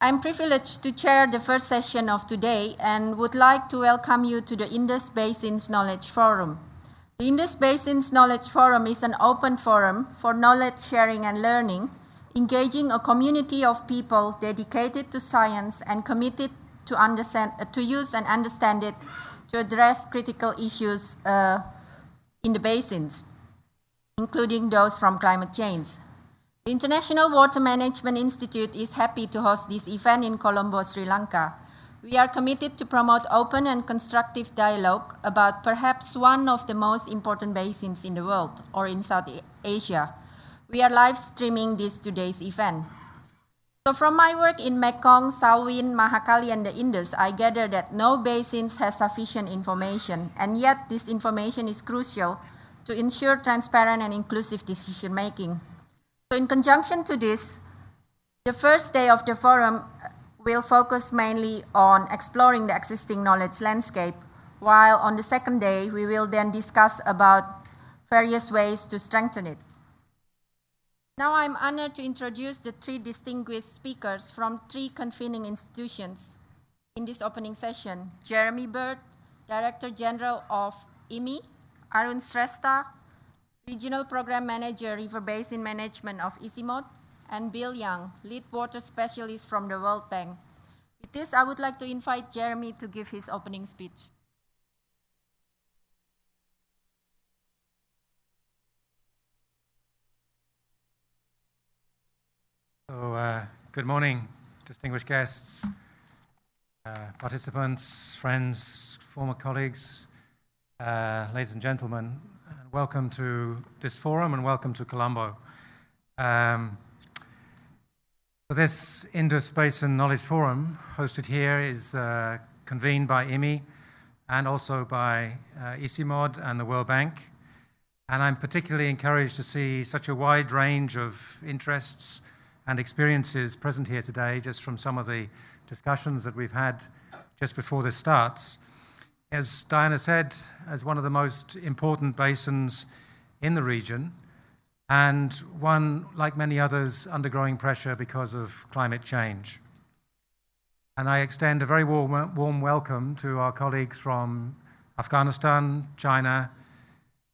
I'm privileged to chair the first session of today and would like to welcome you to the Indus Basin Knowledge Forum. The Indus Basin Knowledge Forum is an open forum for knowledge sharing and learning, engaging a community of people dedicated to science and committed to use and understand it to address critical issues in the basins, including those from climate change. The International Water Management Institute is happy to host this event in Colombo, Sri Lanka. We are committed to promote open and constructive dialogue about perhaps one of the most important basins in the world, or in South Asia. We are live streaming today's event. So from my work in Mekong, Salween, Mahakali, and the Indus, I gather that no basins has sufficient information, and yet this information is crucial to ensure transparent and inclusive decision-making. So in conjunction to this, the first day of the forum will focus mainly on exploring the existing knowledge landscape, while on the second day, we will then discuss about various ways to strengthen it. Now I'm honored to introduce the three distinguished speakers from three convening institutions in this opening session: Jeremy Bird, Director General of IMI, Arun Shrestha, Regional Program Manager, River Basin Management of ICIMOD, and Bill Young, Lead Water Specialist from the World Bank. With this, I would like to invite Jeremy to give his opening speech. So, good morning, distinguished guests, participants, friends, former colleagues, ladies and gentlemen. Welcome to this forum and welcome to Colombo. So this Indus Basin Knowledge Forum hosted here is convened by IMI and also by ICIMOD and the World Bank. And I'm particularly encouraged to see such a wide range of interests and experiences present here today, just from some of the discussions that we've had just before this starts. As Diana said, as one of the most important basins in the region, and one, like many others, undergoing pressure because of climate change. And I extend a very warm welcome to our colleagues from Afghanistan, China,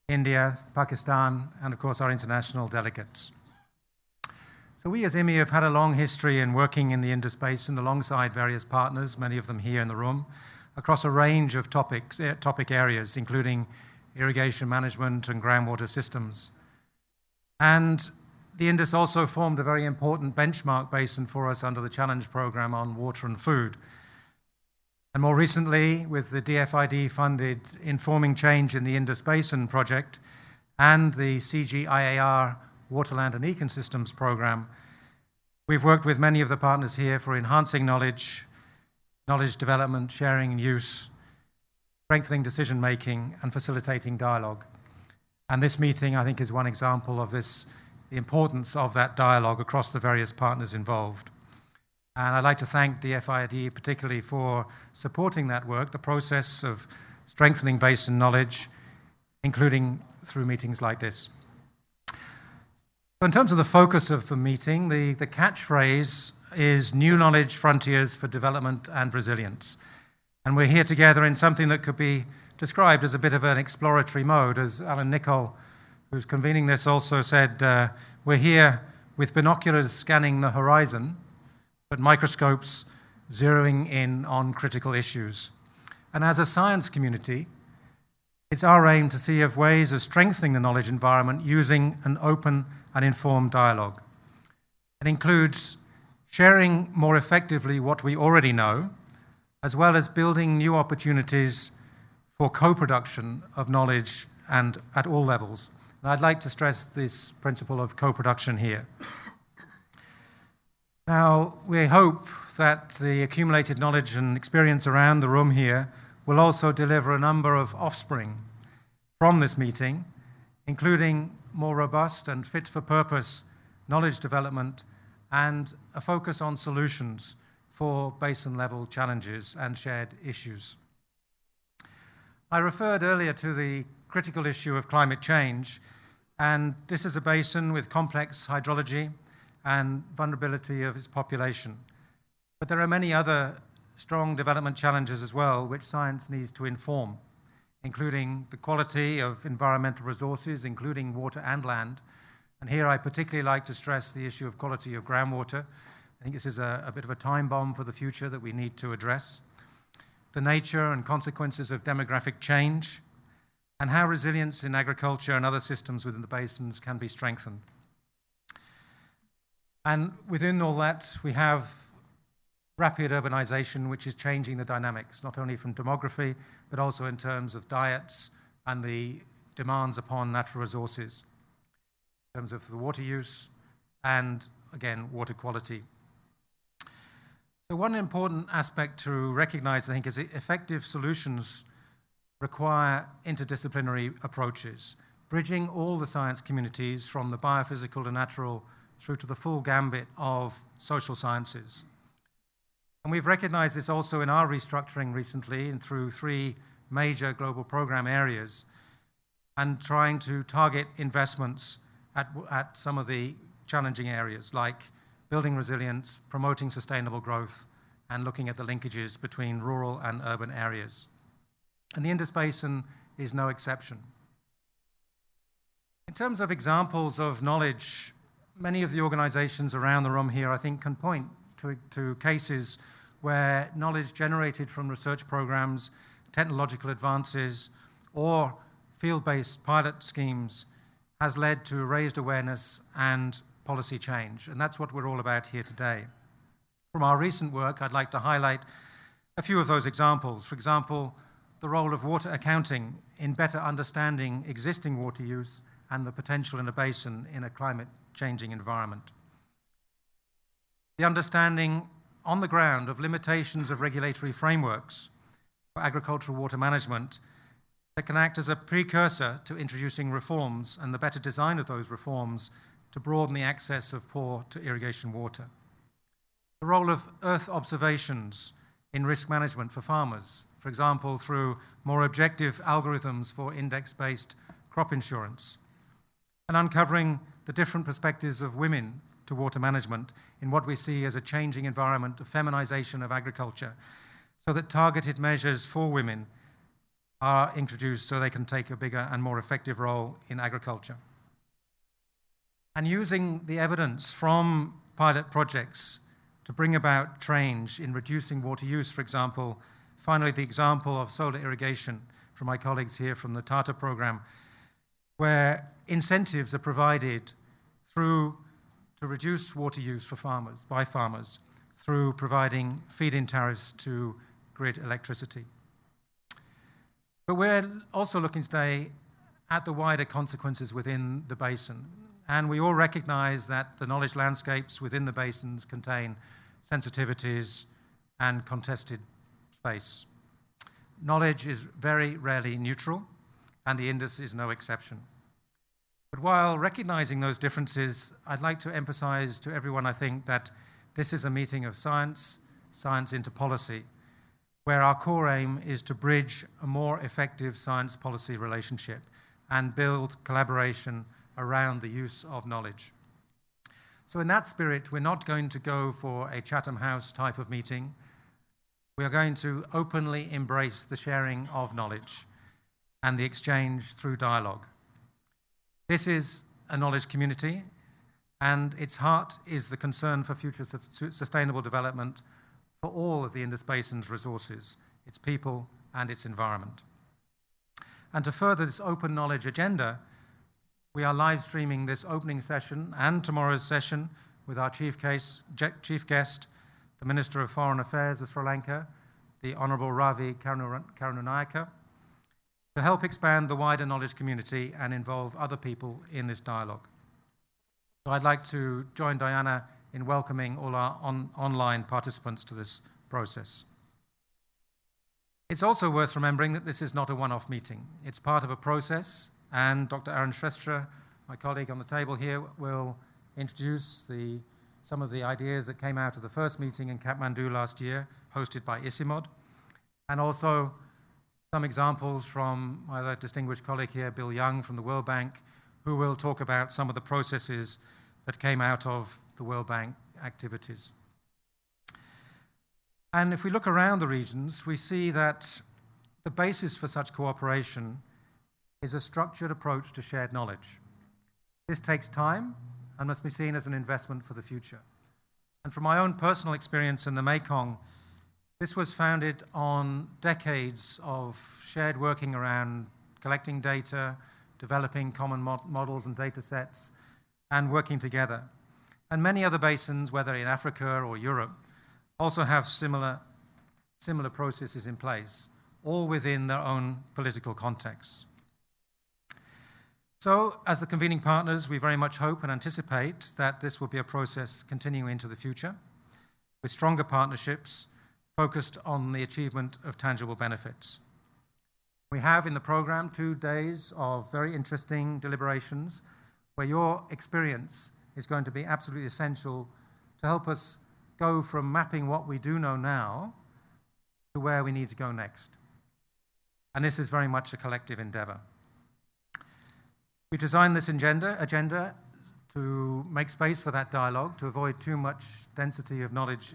India, Pakistan, and of course our international delegates. So we as IMI have had a long history in working in the Indus Basin alongside various partners, many of them here in the room, across a range of topic areas, including irrigation management and groundwater systems. And the Indus also formed a very important benchmark basin for us under the Challenge Programme on water and food. And more recently, with the DFID-funded Informing Change in the Indus Basin project and the CGIAR Waterland and Ecosystems Programme, we've worked with many of the partners here for enhancing knowledge development, sharing and use, strengthening decision-making, and facilitating dialogue. And this meeting, I think, is one example of this, the importance of that dialogue across the various partners involved. And I'd like to thank DFID particularly for supporting that work, the process of strengthening basin knowledge, including through meetings like this. So in terms of the focus of the meeting, the catchphrase is New Knowledge Frontiers for Development and Resilience. And we're here together in something that could be described as a bit of an exploratory mode. As Alan Nichol, who's convening this, also said, we're here with binoculars scanning the horizon, but microscopes zeroing in on critical issues. And as a science community, it's our aim to see of ways of strengthening the knowledge environment using an open and informed dialogue. It includes sharing more effectively what we already know, as well as building new opportunities for co-production of knowledge and at all levels. And I'd like to stress this principle of co-production here. Now, we hope that the accumulated knowledge and experience around the room here will also deliver a number of offspring from this meeting, including more robust and fit-for-purpose knowledge development and a focus on solutions for basin-level challenges and shared issues. I referred earlier to the critical issue of climate change, and this is a basin with complex hydrology and vulnerability of its population. But there are many other strong development challenges as well, which science needs to inform, including the quality of environmental resources, including water and land. And here I particularly like to stress the issue of quality of groundwater. I think this is a bit of a time bomb for the future that we need to address. The nature and consequences of demographic change, and how resilience in agriculture and other systems within the basins can be strengthened. And within all that, we have rapid urbanization, which is changing the dynamics, not only from demography, but also in terms of diets and the demands upon natural resources, in terms of the water use and, again, water quality. So one important aspect to recognize, I think, is that effective solutions require interdisciplinary approaches, bridging all the science communities from the biophysical to natural through to the full gambit of social sciences. And we've recognized this also in our restructuring recently and through 3 major global program areas, and trying to target investments at some of the challenging areas like building resilience, promoting sustainable growth, and looking at the linkages between rural and urban areas. And the Indus Basin is no exception. In terms of examples of knowledge, many of the organizations around the room here, I think, can point to cases where knowledge generated from research programs, technological advances, or field-based pilot schemes has led to raised awareness and policy change. And that's what we're all about here today. From our recent work, I'd like to highlight a few of those examples. For example, the role of water accounting in better understanding existing water use and the potential in a basin in a climate-changing environment. The understanding on the ground of limitations of regulatory frameworks for agricultural water management that can act as a precursor to introducing reforms and the better design of those reforms to broaden the access of poor to irrigation water. The role of earth observations in risk management for farmers, for example, through more objective algorithms for index-based crop insurance, and uncovering the different perspectives of women to water management in what we see as a changing environment of feminization of agriculture, so that targeted measures for women are introduced so they can take a bigger and more effective role in agriculture. And using the evidence from pilot projects to bring about change in reducing water use, for example. Finally, the example of solar irrigation from my colleagues here from the TATA program, where incentives are provided to reduce water use for farmers, by farmers, through providing feed-in tariffs to grid electricity. But we're also looking today at the wider consequences within the basin. And we all recognize that the knowledge landscapes within the basins contain sensitivities and contested space. Knowledge is very rarely neutral, and the Indus is no exception. But while recognizing those differences, I'd like to emphasize to everyone, I think, that this is a meeting of science, science into policy, where our core aim is to bridge a more effective science policy relationship and build collaboration around the use of knowledge. So in that spirit, we're not going to go for a Chatham House type of meeting. We are going to openly embrace the sharing of knowledge and the exchange through dialogue. This is a knowledge community, and its heart is the concern for future sustainable development for all of the Indus Basin's resources, its people and its environment. And to further this open knowledge agenda, we are live streaming this opening session and tomorrow's session with our chief guest, the Minister of Foreign Affairs of Sri Lanka, the Honourable Ravi Karunanayake, to help expand the wider knowledge community and involve other people in this dialogue. So I'd like to join Diana in welcoming all our online participants to this process. It's also worth remembering that this is not a one-off meeting. It's part of a process, and Dr. Aaron Shrestha, my colleague on the table here, will introduce some of the ideas that came out of the first meeting in Kathmandu last year, hosted by ICIMOD, and also some examples from my other distinguished colleague here, Bill Young from the World Bank, who will talk about some of the processes that came out of the World Bank activities. And if we look around the regions, we see that the basis for such cooperation is a structured approach to shared knowledge. This takes time and must be seen as an investment for the future. And from my own personal experience in the Mekong, this was founded on decades of shared working around collecting data, developing common models and data sets, and working together. And many other basins, whether in Africa or Europe, also have similar processes in place, all within their own political contexts. So, as the convening partners, we very much hope and anticipate that this will be a process continuing into the future, with stronger partnerships focused on the achievement of tangible benefits. We have in the program 2 days of very interesting deliberations where your experience is going to be absolutely essential to help us go from mapping what we do know now to where we need to go next. And this is very much a collective endeavor. We designed this agenda to make space for that dialogue, to avoid too much density of knowledge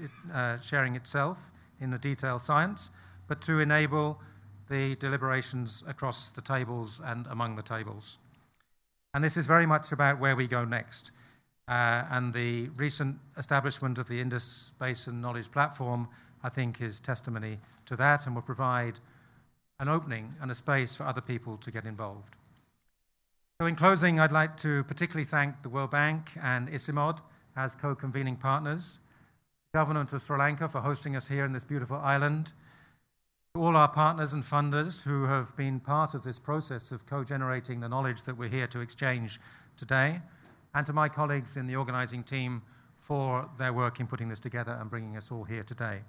sharing itself in the detailed science, but to enable the deliberations across the tables and among the tables. And this is very much about where we go next. And the recent establishment of the Indus Basin Knowledge Platform, I think, is testimony to that and will provide an opening and a space for other people to get involved. So in closing, I'd like to particularly thank the World Bank and ICIMOD as co-convening partners, the government of Sri Lanka for hosting us here in this beautiful island, to all our partners and funders who have been part of this process of co-generating the knowledge that we're here to exchange today, and to my colleagues in the organizing team for their work in putting this together and bringing us all here today.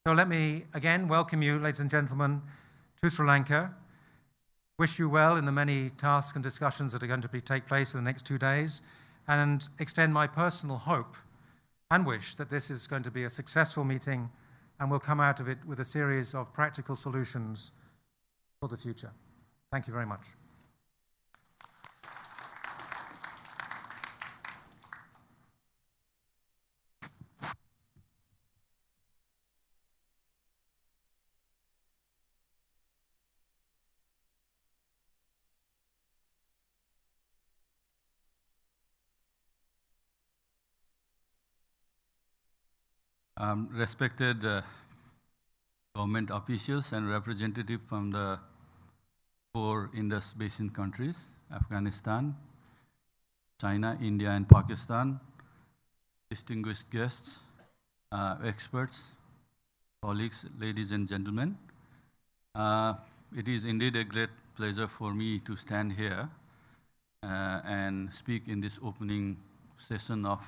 So let me again welcome you, ladies and gentlemen, to Sri Lanka. Wish you well in the many tasks and discussions that are going to take place in the next 2 days, and extend my personal hope and wish that this is going to be a successful meeting and we'll come out of it with a series of practical solutions for the future. Thank you very much. Respected government officials and representatives from the 4 Indus Basin countries, Afghanistan, China, India, and Pakistan, distinguished guests, experts, colleagues, ladies and gentlemen. It is indeed a great pleasure for me to stand here and speak in this opening session of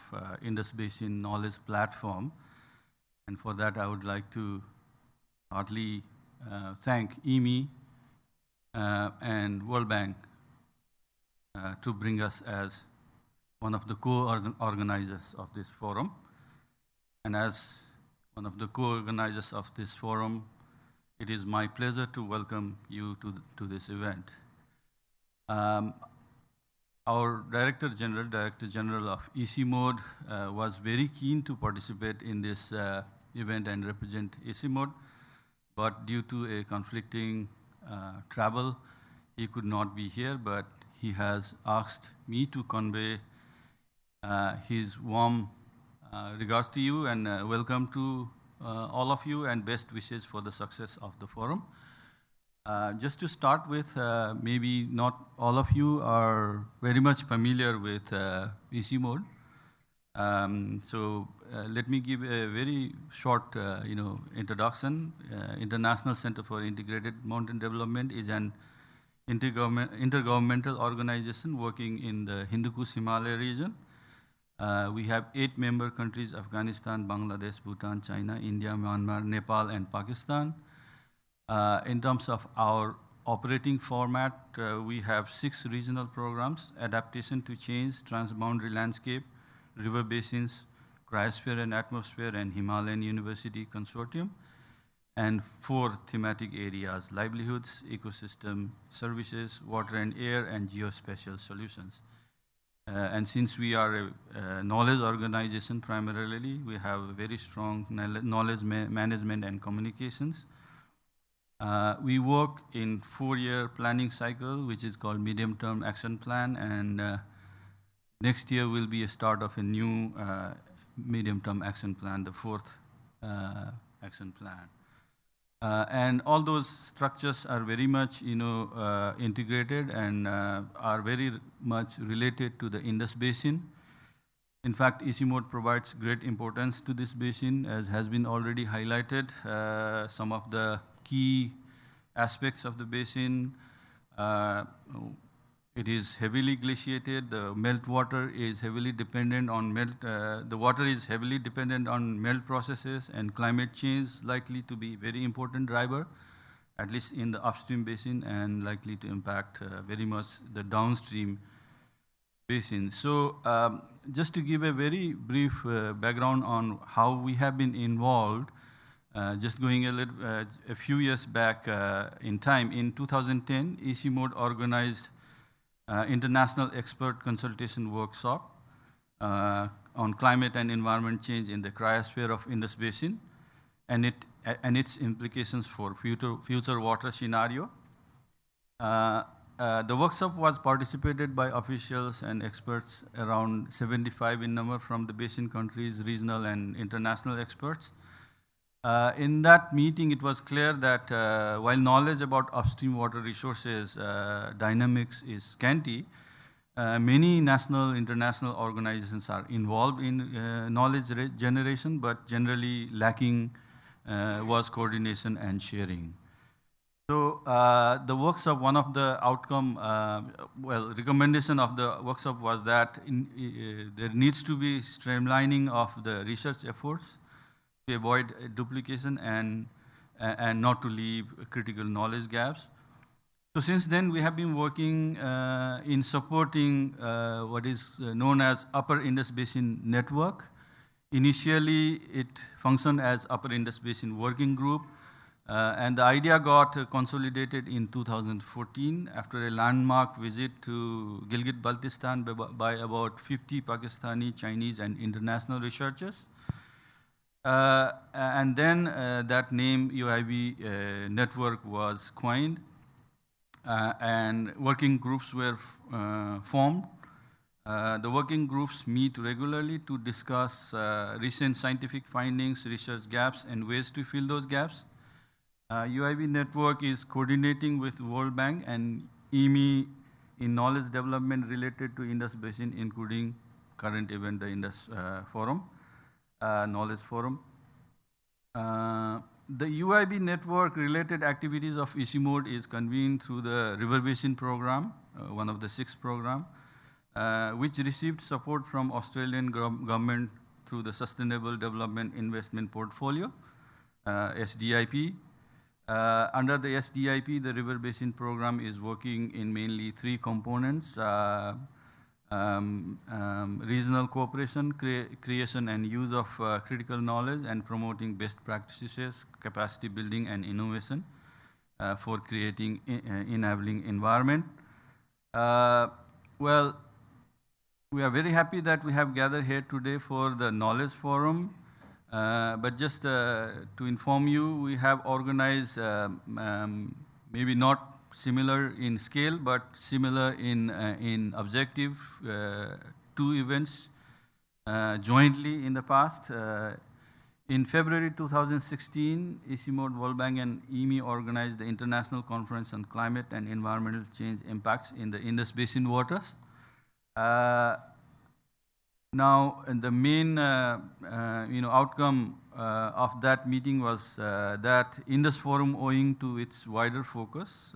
Indus Basin Knowledge Platform. And for that, I would like to heartily thank IMI and World Bank to bring us as one of the co-organizers of this forum. And as one of the co-organizers of this forum, it is my pleasure to welcome you to this event. Our Director General of ICIMOD was very keen to participate in this event and represent ICIMOD, but due to a conflicting travel, he could not be here, but he has asked me to convey his warm regards to you and welcome to all of you and best wishes for the success of the forum. Just to start with, maybe not all of you are very much familiar with ICIMOD. So let me give a very short introduction. International Center for Integrated Mountain Development is an intergovernmental organization working in the Hindu Kush Himalaya region. We have 8 member countries: Afghanistan, Bangladesh, Bhutan, China, India, Myanmar, Nepal, and Pakistan. In terms of our operating format, we have 6 regional programs: adaptation to change, transboundary landscape, river basins, cryosphere and atmosphere, and Himalayan University Consortium, and 4 thematic areas: livelihoods, ecosystem services, water and air, and geospatial solutions. And since we are a knowledge organization primarily, we have very strong knowledge management and communications. We work in 4-year planning cycle, which is called medium-term action plan, and next year will be a start of a new medium-term action plan, the 4th action plan. And all those structures are very much, integrated and are very much related to the Indus Basin. In fact, ECMOD provides great importance to this basin, as has been already highlighted. Some of the key aspects of the basin. It is heavily glaciated. The meltwater is heavily dependent on the water is heavily dependent on melt processes, and climate change likely to be very important driver, at least in the upstream basin, and likely to impact very much the downstream basin. So just to give a very brief background on how we have been involved, just going a few years back in time, in 2010, ECMOD organized international expert consultation workshop on climate and environment change in the cryosphere of Indus Basin, and its implications for future water scenario. The workshop was participated by officials and experts, around 75 in number, from the basin countries, regional and international experts. In that meeting, it was clear that while knowledge about upstream water resources dynamics is scanty, many national, international organizations are involved in knowledge generation, but generally lacking was coordination and sharing. So the workshop, one of the recommendation of the workshop was that there needs to be streamlining of the research efforts to avoid duplication and not to leave critical knowledge gaps. So since then, we have been working in supporting what is known as Upper Indus Basin Network. Initially, it functioned as Upper Indus Basin Working Group, and the idea got consolidated in 2014 after a landmark visit to Gilgit-Baltistan by about 50 Pakistani, Chinese, and international researchers. And then that name UIB network was coined, and working groups were formed. The working groups meet regularly to discuss recent scientific findings, research gaps, and ways to fill those gaps. UIB network is coordinating with World Bank and IMI in knowledge development related to Indus Basin, including current event, the Indus Forum. Knowledge Forum. The UIB network related activities of ECMOD is convened through the River Basin Program, one of the 6 programs, which received support from Australian government through the Sustainable Development Investment Portfolio, SDIP. Under the SDIP, the River Basin Program is working in mainly 3 components: regional cooperation, creation and use of critical knowledge, and promoting best practices, capacity building, and innovation for creating enabling environment. Well, we are very happy that we have gathered here today for the Knowledge Forum. But just to inform you, we have organized maybe not similar in scale, but similar in objective, 2 events jointly in the past. In February 2016, ECMOD, World Bank, and IMI organized the International Conference on Climate and Environmental Change Impacts in the Indus Basin waters. Now, the main outcome of that meeting was that Indus Forum, owing to its wider focus,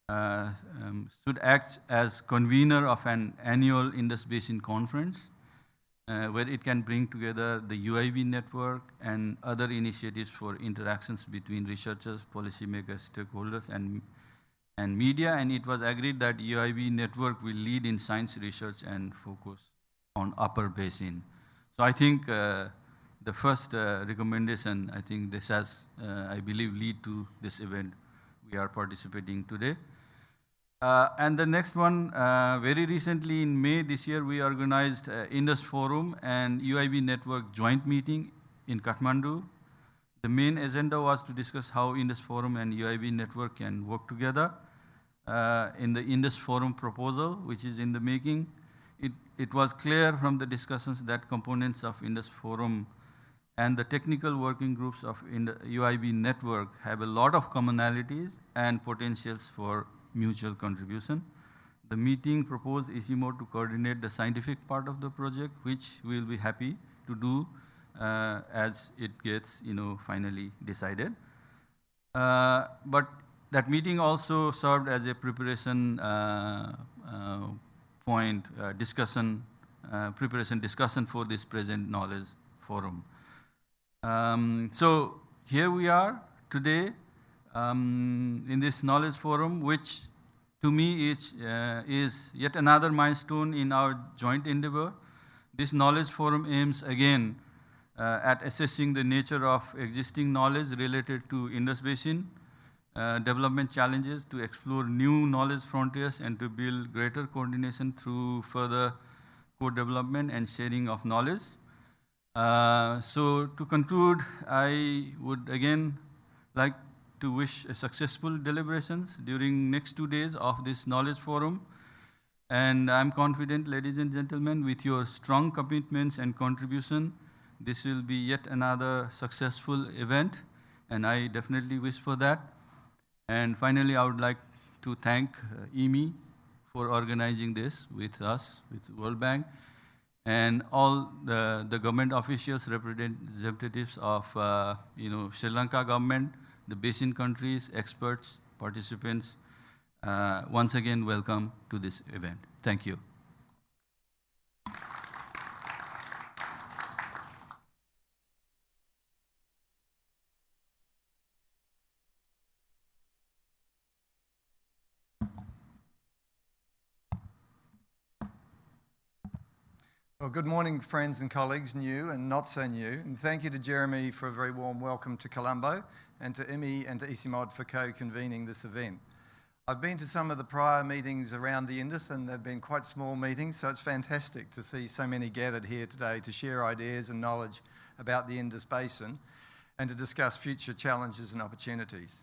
should act as convener of an annual Indus Basin conference, where it can bring together the UIB network and other initiatives for interactions between researchers, policymakers, stakeholders, and media. And it was agreed that UIB network will lead in science research and focus on Upper Basin. So I think the first recommendation, I think this has, I believe, lead to this event we are participating today. And the next one, very recently in May this year, we organized Indus Forum and UIB Network joint meeting in Kathmandu. The main agenda was to discuss how Indus Forum and UIB Network can work together. In the Indus Forum proposal, which is in the making, it was clear from the discussions that components of Indus Forum and the technical working groups of UIB Network have a lot of commonalities and potentials for mutual contribution. The meeting proposed ECMO to coordinate the scientific part of the project, which we will be happy to do as it gets finally decided. But that meeting also served as a preparation point, preparation discussion for this present knowledge forum. So here we are today in this knowledge forum, which to me is yet another milestone in our joint endeavor. This knowledge forum aims again at assessing the nature of existing knowledge related to Indus Basin, development challenges, to explore new knowledge frontiers, and to build greater coordination through further co-development and sharing of knowledge. So to conclude, I would again like to wish a successful deliberations during next 2 days of this knowledge forum. And I'm confident, ladies and gentlemen, with your strong commitments and contribution, this will be yet another successful event, and I definitely wish for that. And finally, I would like to thank EMI for organizing this with us, with World Bank, and all the government officials, representatives of Sri Lanka government, the basin countries, experts, participants. Once again, welcome to this event. Thank you. Well, good morning, friends and colleagues, new and not so new. And thank you to Jeremy for a very warm welcome to Colombo, and to IMI and to ECMOD for co-convening this event. I've been to some of the prior meetings around the Indus, and they've been quite small meetings, so it's fantastic to see so many gathered here today to share ideas and knowledge about the Indus Basin and to discuss future challenges and opportunities.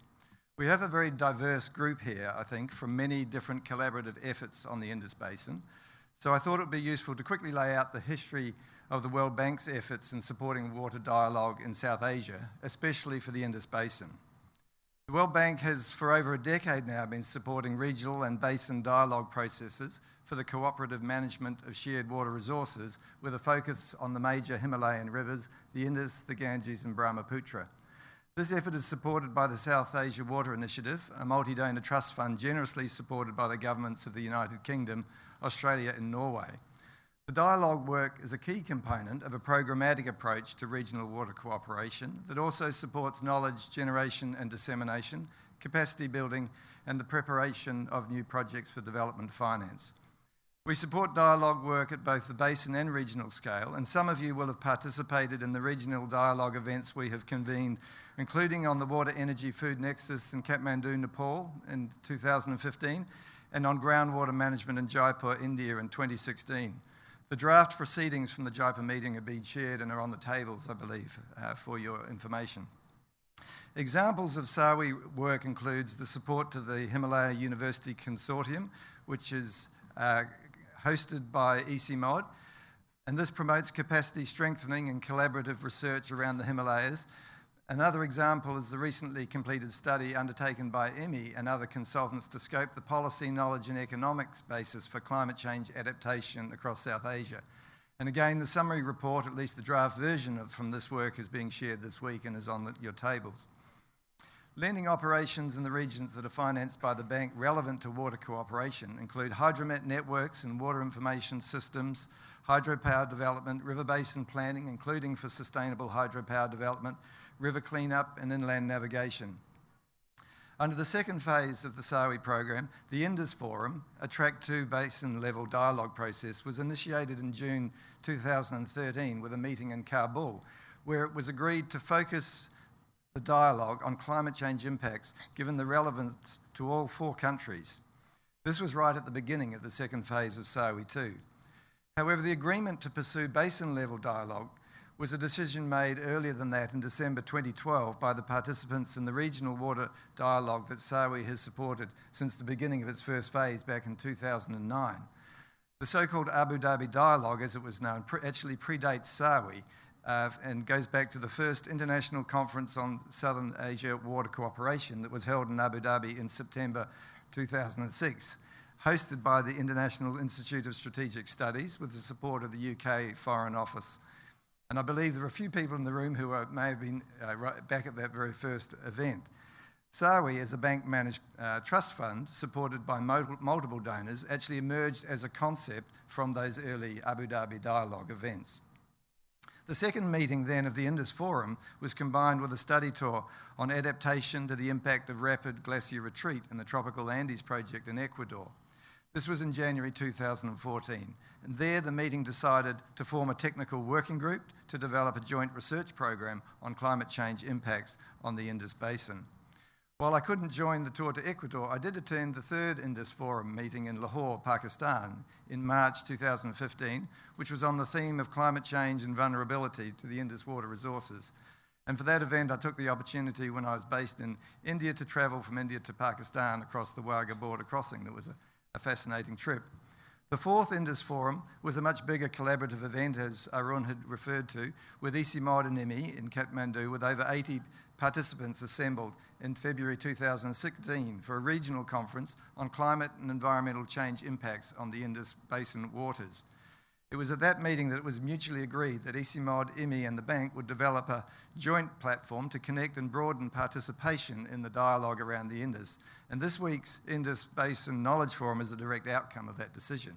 We have a very diverse group here, I think, from many different collaborative efforts on the Indus Basin. So I thought it would be useful to quickly lay out the history of the World Bank's efforts in supporting water dialogue in South Asia, especially for the Indus Basin. The World Bank has for over a decade now been supporting regional and basin dialogue processes for the cooperative management of shared water resources with a focus on the major Himalayan rivers, the Indus, the Ganges and Brahmaputra. This effort is supported by the South Asia Water Initiative, a multi-donor trust fund generously supported by the governments of the United Kingdom, Australia and Norway. The dialogue work is a key component of a programmatic approach to regional water cooperation that also supports knowledge generation and dissemination, capacity building and the preparation of new projects for development finance. We support dialogue work at both the basin and regional scale, and some of you will have participated in the regional dialogue events we have convened, including on the Water Energy Food Nexus in Kathmandu, Nepal in 2015, and on groundwater management in Jaipur, India in 2016. The draft proceedings from the Jaipur meeting are being shared and are on the tables, I believe, for your information. Examples of SAWI work includes the support to the Himalaya University Consortium, which is hosted by ECMOD, and this promotes capacity strengthening and collaborative research around the Himalayas. Another example is the recently completed study undertaken by EMI and other consultants to scope the policy, knowledge and economics basis for climate change adaptation across South Asia. And again, the summary report, at least the draft version from this work, is being shared this week and is on your tables. Lending operations in the regions that are financed by the bank relevant to water cooperation include hydromet networks and water information systems, hydropower development, river basin planning, including for sustainable hydropower development, river cleanup and inland navigation. Under the second phase of the SAWI program, the Indus Forum, a Track 2 basin-level dialogue process, was initiated in June 2013 with a meeting in Kabul, where it was agreed to focus the dialogue on climate change impacts given the relevance to all 4 countries. This was right at the beginning of the second phase of SAWI 2. However, the agreement to pursue basin-level dialogue was a decision made earlier than that in December 2012 by the participants in the regional water dialogue that SAWI has supported since the beginning of its first phase back in 2009. The so-called Abu Dhabi Dialogue, as it was known, actually predates SAWI and goes back to the first international conference on Southern Asia water cooperation that was held in Abu Dhabi in September 2006, hosted by the International Institute of Strategic Studies with the support of the UK Foreign Office. And I believe there are a few people in the room who may have been back at that very first event. SAWI, as a bank-managed trust fund supported by multiple donors, actually emerged as a concept from those early Abu Dhabi Dialogue events. The second meeting then of the Indus Forum was combined with a study tour on adaptation to the impact of rapid glacier retreat in the Tropical Andes project in Ecuador. This was in January 2014, and there the meeting decided to form a technical working group to develop a joint research program on climate change impacts on the Indus Basin. While I couldn't join the tour to Ecuador, I did attend the third Indus Forum meeting in Lahore, Pakistan, in March 2015, which was on the theme of climate change and vulnerability to the Indus water resources. And for that event, I took the opportunity when I was based in India to travel from India to Pakistan across the Wagah border crossing. That was a fascinating trip. The fourth Indus Forum was a much bigger collaborative event, as Arun had referred to, with ICIMOD and IMI in Kathmandu, with over 80 participants assembled in February 2016 for a regional conference on climate and environmental change impacts on the Indus Basin waters. It was at that meeting that it was mutually agreed that ICIMOD, IMI and the bank would develop a joint platform to connect and broaden participation in the dialogue around the Indus. And this week's Indus Basin Knowledge Forum is a direct outcome of that decision.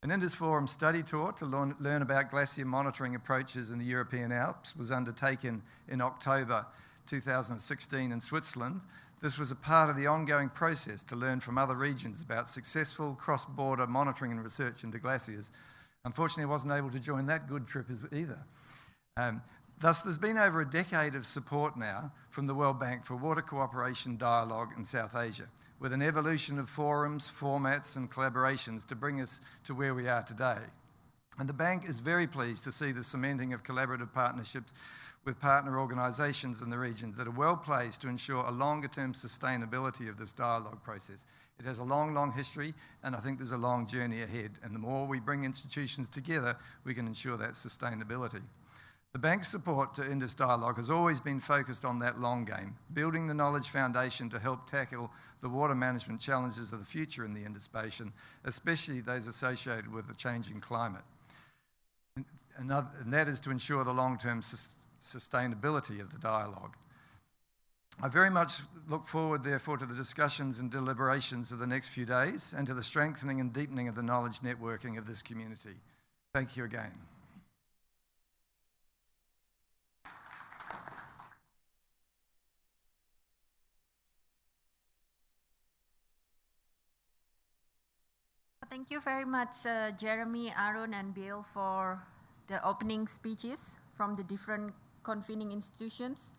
An Indus Forum study tour to learn about glacier monitoring approaches in the European Alps was undertaken in October 2016 in Switzerland. This was a part of the ongoing process to learn from other regions about successful cross-border monitoring and research into glaciers. Unfortunately, I wasn't able to join that good trip either. Thus, there's been over a decade of support now from the World Bank for water cooperation dialogue in South Asia, with an evolution of forums, formats and collaborations to bring us to where we are today. And the bank is very pleased to see the cementing of collaborative partnerships with partner organisations in the regions that are well placed to ensure a longer-term sustainability of this dialogue process. It has a long, long history, and I think there's a long journey ahead. And the more we bring institutions together, we can ensure that sustainability. The bank's support to Indus Dialogue has always been focused on that long game, building the knowledge foundation to help tackle the water management challenges of the future in the Indus Basin, especially those associated with the changing climate. And that is to ensure the long-term sustainability of the dialogue. I very much look forward, therefore, to the discussions and deliberations of the next few days and to the strengthening and deepening of the knowledge networking of this community. Thank you again. Thank you very much, Jeremy, Arun, and Bill, for the opening speeches from the different convening institutions.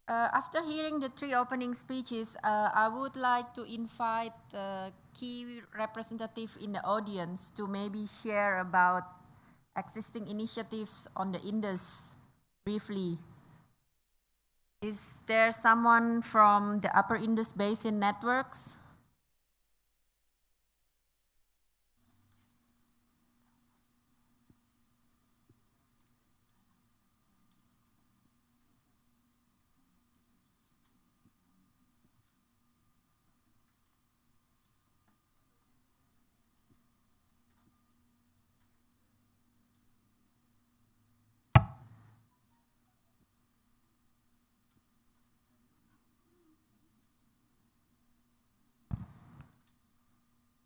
After hearing the three opening speeches, I would like to invite the key representatives in the audience to maybe share about existing initiatives on the Indus briefly. Is there someone from the Upper Indus Basin Networks?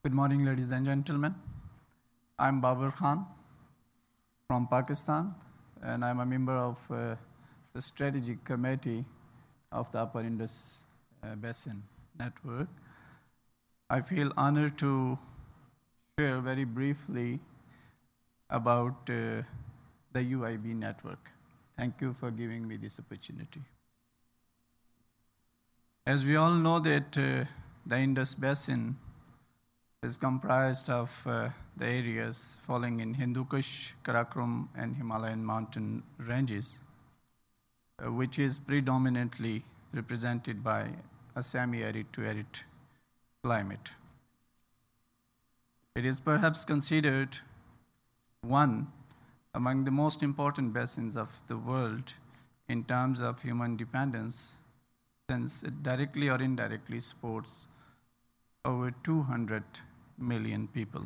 Good morning, ladies and gentlemen. I'm Babar Khan from Pakistan, and I'm a member of the Strategic Committee of the Upper Indus Basin Network. I feel honored to share very briefly about the UIB network. Thank you for giving me this opportunity. As we all know that the Indus Basin is comprised of the areas falling in Hindu Kush, Karakoram, and Himalayan mountain ranges, which is predominantly represented by a semi-arid to arid climate. It is perhaps considered one among the most important basins of the world in terms of human dependence, since it directly or indirectly supports over 200 million people.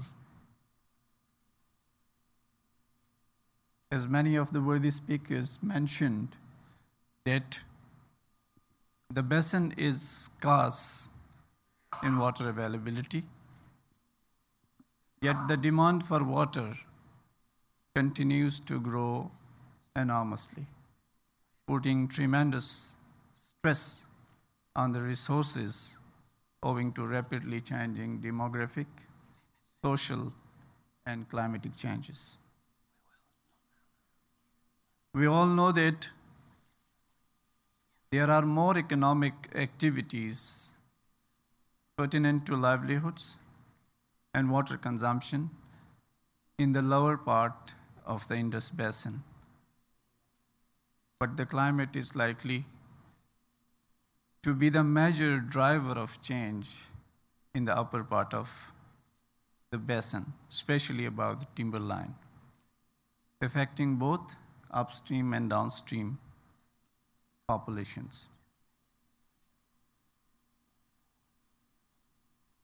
As many of the worthy speakers mentioned, that the basin is scarce in water availability, yet the demand for water continues to grow enormously, putting tremendous stress on the resources owing to rapidly changing demographic, social, and climatic changes. We all know that there are more economic activities pertinent to livelihoods and water consumption in the lower part of the Indus Basin. But the climate is likely to be the major driver of change in the upper part of the basin, especially above the timberline, affecting both upstream and downstream populations.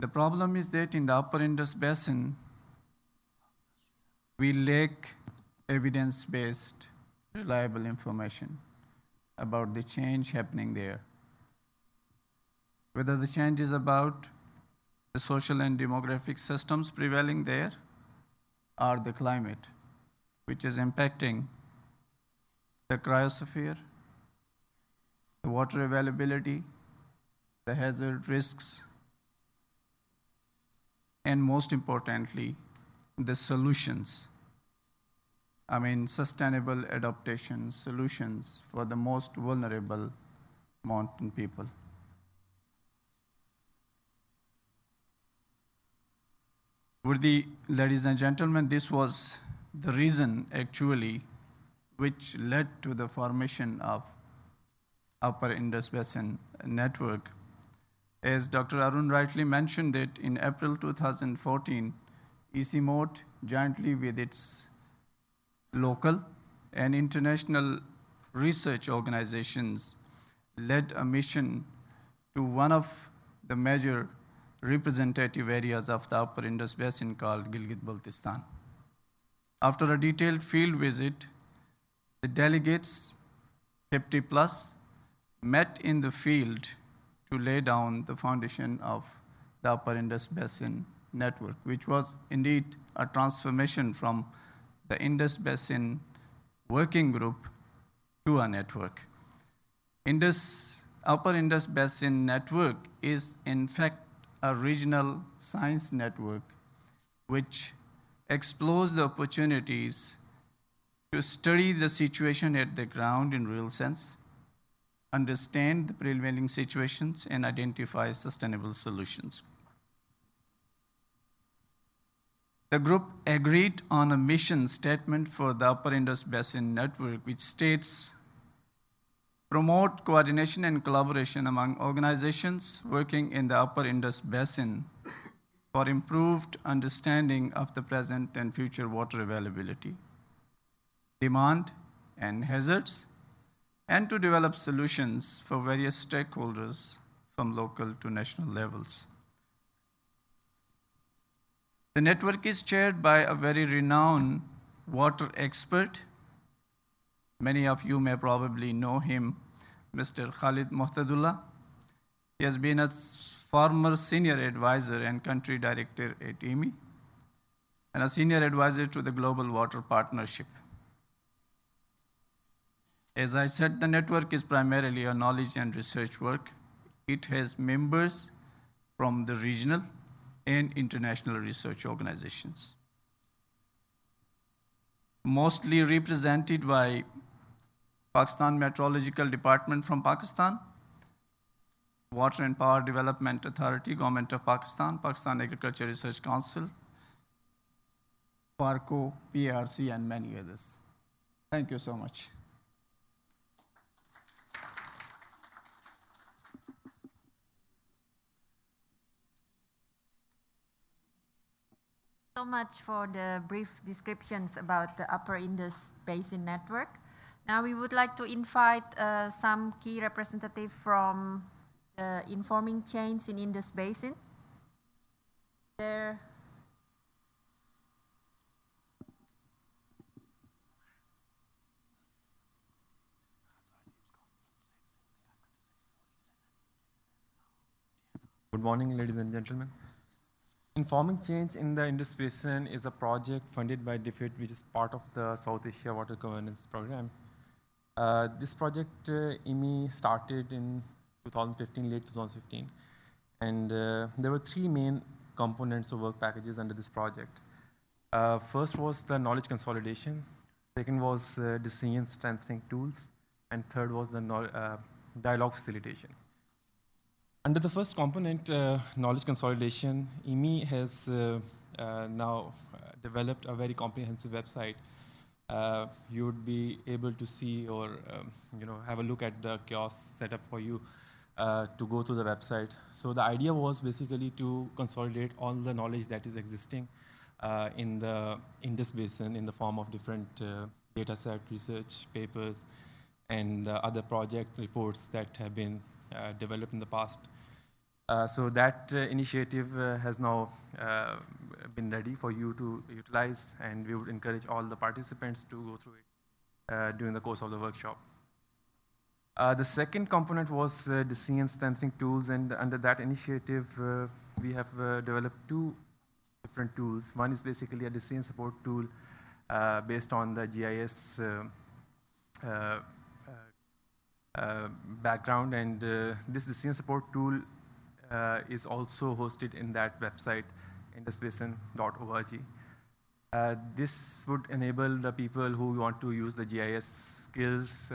The problem is that in the upper Indus Basin, we lack evidence-based, reliable information about the change happening there. Whether the change is about the social and demographic systems prevailing there, or the climate, which is impacting the cryosphere, the water availability, the hazard risks, and most importantly, the solutions. Sustainable adaptation solutions for the most vulnerable mountain people. Worthy ladies and gentlemen, this was the reason actually which led to the formation of Upper Indus Basin Network. As Dr. Arun rightly mentioned that in April 2014, ECMOD, jointly with its local and international research organizations, led a mission to one of the major representative areas of the Upper Indus Basin called Gilgit-Baltistan. After a detailed field visit, the delegates, 50 plus, met in the field to lay down the foundation of the Upper Indus Basin Network, which was indeed a transformation from the Indus Basin Working Group to a network. Upper Indus Basin Network is in fact a regional science network which explores the opportunities to study the situation at the ground in real sense, understand the prevailing situations, and identify sustainable solutions. The group agreed on a mission statement for the Upper Indus Basin Network, which states, promote coordination and collaboration among organizations working in the Upper Indus Basin for improved understanding of the present and future water availability, demand, and hazards, and to develop solutions for various stakeholders from local to national levels. The network is chaired by a very renowned water expert. Many of you may probably know him, Mr. Khalid Muhtadullah. He has been a former senior advisor and country director at IMI and a senior advisor to the Global Water Partnership. As I said, the network is primarily a knowledge and research work. It has members from the regional and international research organizations, mostly represented by Pakistan Meteorological Department from Pakistan, Water and Power Development Authority, Government of Pakistan, Pakistan Agriculture Research Council, PARCO, PRC, and many others. Thank you so much. So much for the brief descriptions about the Upper Indus Basin Network. Now we would like to invite some key representatives from the informing chains in Indus Basin. There. Good morning, ladies and gentlemen. Informing Change in the Indus Basin is a project funded by DFID, which is part of the South Asia Water Governance Program. This project, IMI, started in 2015, late 2015. And there were three main components of work packages under this project. First was the knowledge consolidation. Second was decision strengthening tools. And third was the dialogue facilitation. Under the first component, knowledge consolidation, IMI has now developed a very comprehensive website. You would be able to see or have a look at the kiosk set up for you to go to the website. So the idea was basically to consolidate all the knowledge that is existing in the Indus Basin in the form of different data set, research papers, and other project reports that have been developed in the past. So that initiative has now been ready for you to utilize, and we would encourage all the participants to go through it during the course of the workshop. The second component was decision strengthening tools, and under that initiative, we have developed two different tools. One is basically a decision support tool based on the GIS background, and this decision support tool is also hosted in that website, indusbasin.org. This would enable the people who want to use the GIS skills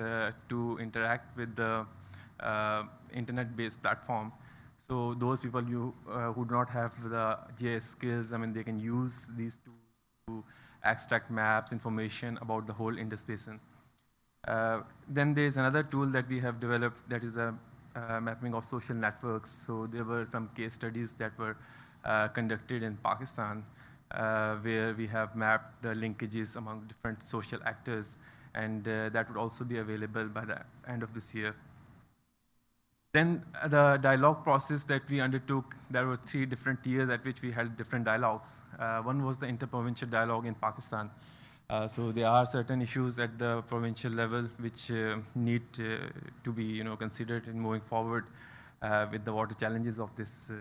to interact with the internet-based platform. So those people who do not have the GIS skills, they can use these tools to extract maps, information about the whole Indus Basin. Then there's another tool that we have developed that is a mapping of social networks. So there were some case studies that were conducted in Pakistan where we have mapped the linkages among different social actors, and that would also be available by the end of this year. Then the dialogue process that we undertook, there were three different tiers at which we held different dialogues. One was the interprovincial dialogue in Pakistan. So there are certain issues at the provincial level which need to be considered in moving forward with the water challenges of this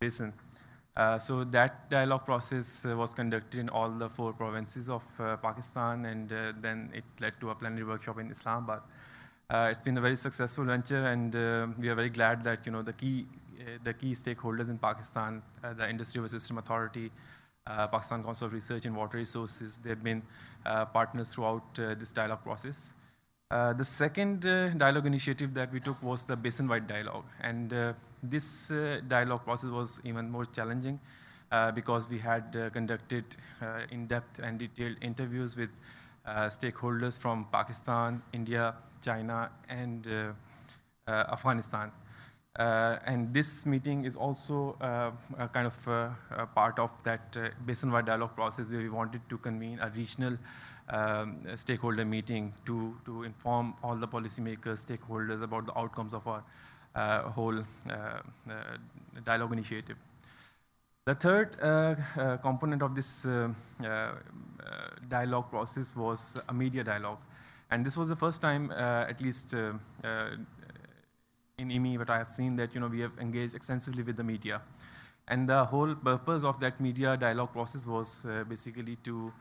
basin. So that dialogue process was conducted in all the 4 provinces of Pakistan, and then it led to a plenary workshop in Islamabad. It's been a very successful venture, and we are very glad that the key stakeholders in Pakistan, the Industry River System Authority, Pakistan Council of Research in Water Resources, they've been partners throughout this dialogue process. The second dialogue initiative that we took was the basin-wide dialogue. And this dialogue process was even more challenging because we had conducted in-depth and detailed interviews with stakeholders from Pakistan, India, China, and Afghanistan. And this meeting is also a kind of a part of that basin-wide dialogue process where we wanted to convene a regional stakeholder meeting to inform all the policymakers, stakeholders about the outcomes of our whole dialogue initiative. The third component of this dialogue process was a media dialogue. And this was the first time, at least in IMI, but I have seen that we have engaged extensively with the media. And the whole purpose of that media dialogue process was basically to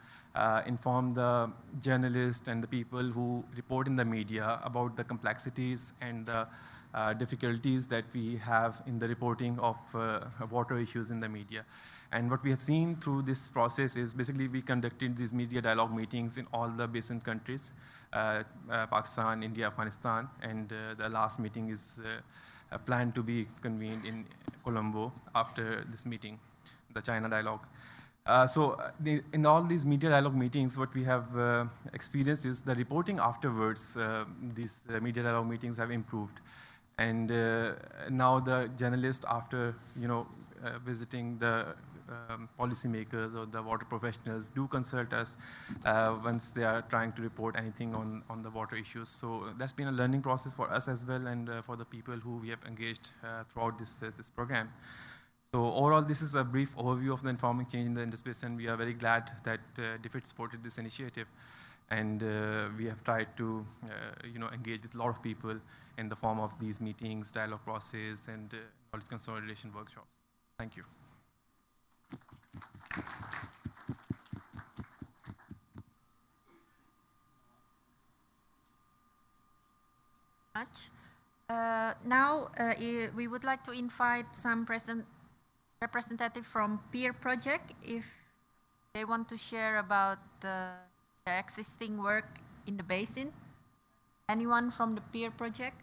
inform the journalists and the people who report in the media about the complexities and the difficulties that we have in the reporting of water issues in the media. And what we have seen through this process is basically we conducted these media dialogue meetings in all the basin countries, Pakistan, India, Afghanistan, and the last meeting is planned to be convened in Colombo after this meeting, the China dialogue. In all these media dialogue meetings, what we have experienced is the reporting afterwards. These media dialogue meetings have improved, and now the journalists, after visiting the policymakers or the water professionals, do consult us once they are trying to report anything on the water issues. So that's been a learning process for us as well, and for the people who we have engaged throughout this program. So overall, this is a brief overview of the informing change in the Indus Basin. We are very glad that DFID supported this initiative, and we have tried to engage with a lot of people in the form of these meetings, dialogue process, and knowledge consolidation workshops. Thank you. Now we would like to invite some representative from Peer Project if they want to share about their existing work in the basin. Anyone from the Peer Project?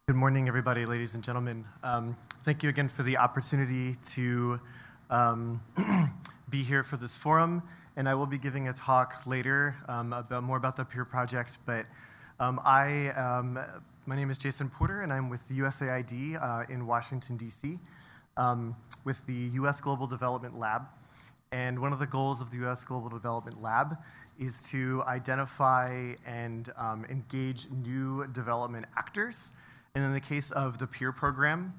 Good morning, everybody, ladies and gentlemen. Thank you again for the opportunity to be here for this forum. And I will be giving a talk later more about the Peer Project. But my name is Jason Porter, and I'm with the USAID in Washington, D.C., with the U.S. Global Development Lab. And one of the goals of the U.S. Global Development Lab is to identify and engage new development actors. And in the case of the PEER program,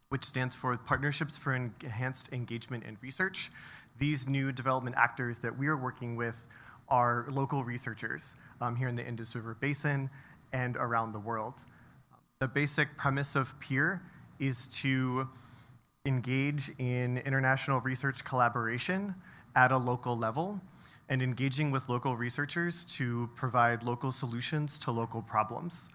which stands for Partnerships for Enhanced Engagement and Research, these new development actors that we are working with are local researchers here in the Indus River Basin and around the world. The basic premise of PEER is to engage in international research collaboration at a local level and engaging with local researchers to provide local solutions to local problems.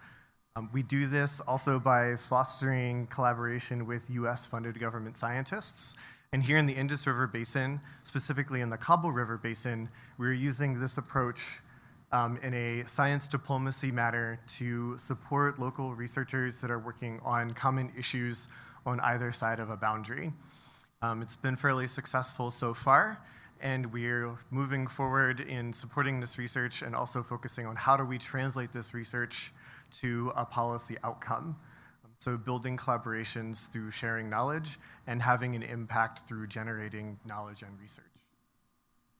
We do this also by fostering collaboration with US-funded government scientists. And here in the Indus River Basin, specifically in the Kabul River Basin, we're using this approach in a science diplomacy manner to support local researchers that are working on common issues on either side of a boundary. It's been fairly successful so far, and we're moving forward in supporting this research and also focusing on how do we translate this research to a policy outcome. So building collaborations through sharing knowledge and having an impact through generating knowledge and research.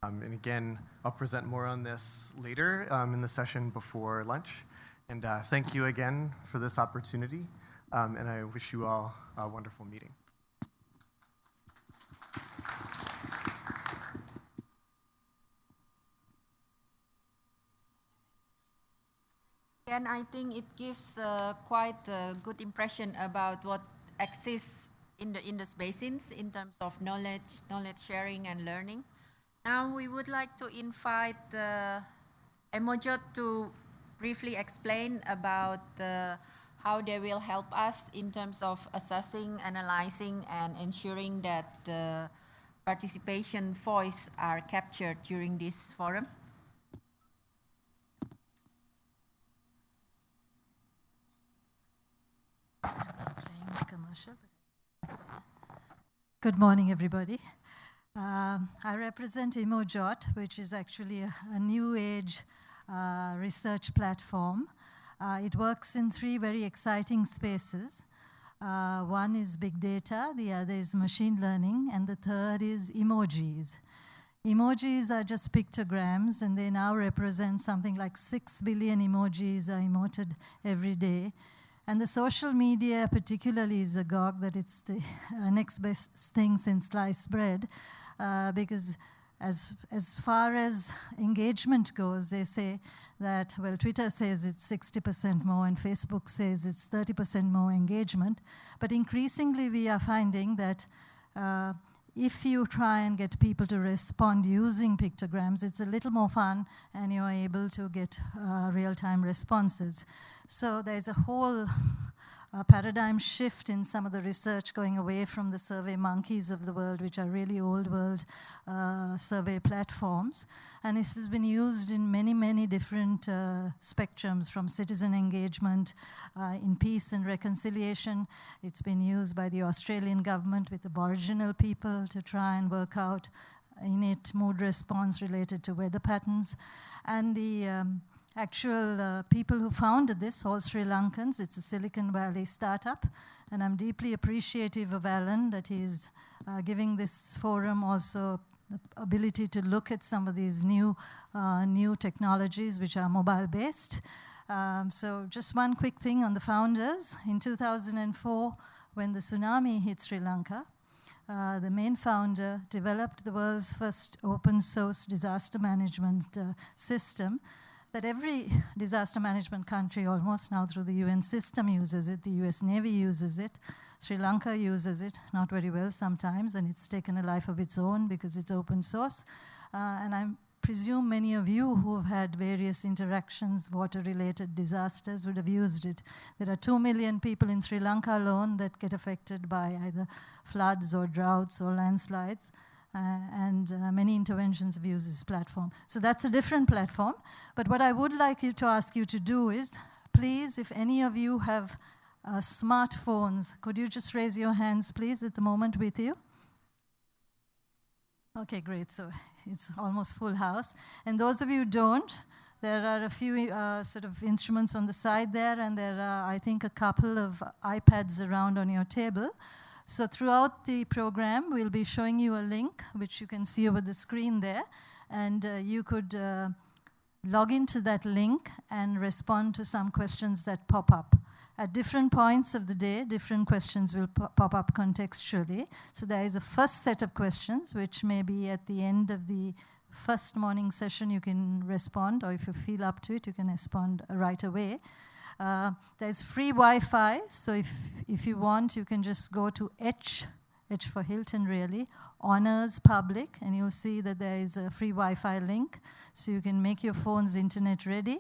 And again, I'll present more on this later in the session before lunch. And thank you again for this opportunity. And I wish you all a wonderful meeting. And I think it gives quite a good impression about what exists in the Indus Basins in terms of knowledge sharing and learning. Now we would like to invite Emojot to briefly explain about how they will help us in terms of assessing, analyzing, and ensuring that the participation voice are captured during this forum. Good morning, everybody. I represent Emojot, which is actually a new age research platform. It works in three very exciting spaces. One is big data, the other is machine learning, and the third is emojis. Emojis are just pictograms, and they now represent something like 6 billion emojis are emoted every day. And the social media particularly is agog that it's the next best thing since sliced bread, because as far as engagement goes, they say that, well, Twitter says it's 60% more and Facebook says it's 30% more engagement. But increasingly we are finding that if you try and get people to respond using pictograms, it's a little more fun and you're able to get real-time responses. So there's a whole paradigm shift in some of the research going away from the survey monkeys of the world, which are really old world survey platforms. And this has been used in many, many different spectrums, from citizen engagement in peace and reconciliation. It's been used by the Australian government with Aboriginal people to try and work out innate mood response related to weather patterns. And the actual people who founded this, all Sri Lankans. It's a Silicon Valley startup, and I'm deeply appreciative of Alan that he's giving this forum also the ability to look at some of these new technologies which are mobile-based. So just one quick thing on the founders. In 2004, when the tsunami hit Sri Lanka, the main founder developed the world's first open source disaster management system that every disaster management country almost now through the UN system uses it. The US Navy uses it. Sri Lanka uses it, not very well sometimes, and it's taken a life of its own because it's open source. And I presume many of you who have had various interactions, water-related disasters, would have used it. There are 2 million people in Sri Lanka alone that get affected by either floods or droughts or landslides. And many interventions have used this platform. So that's a different platform. But what I would like you to ask you to do is, please, if any of you have smartphones, could you just raise your hands, please, at the moment with you? Okay, great. So it's almost full house. And those of you who don't, there are a few sort of instruments on the side there, and there are, I think, a couple of iPads around on your table. So throughout the program, we'll be showing you a link, which you can see over the screen there, and you could log into that link and respond to some questions that pop up. At different points of the day, different questions will pop up contextually. So there is a first set of questions, which may be at the end of the first morning session you can respond, or if you feel up to it, you can respond right away. There's free Wi-Fi, so if you want, you can just go to H for Hilton really, Honors Public, and you'll see that there is a free Wi-Fi link, so you can make your phones internet ready.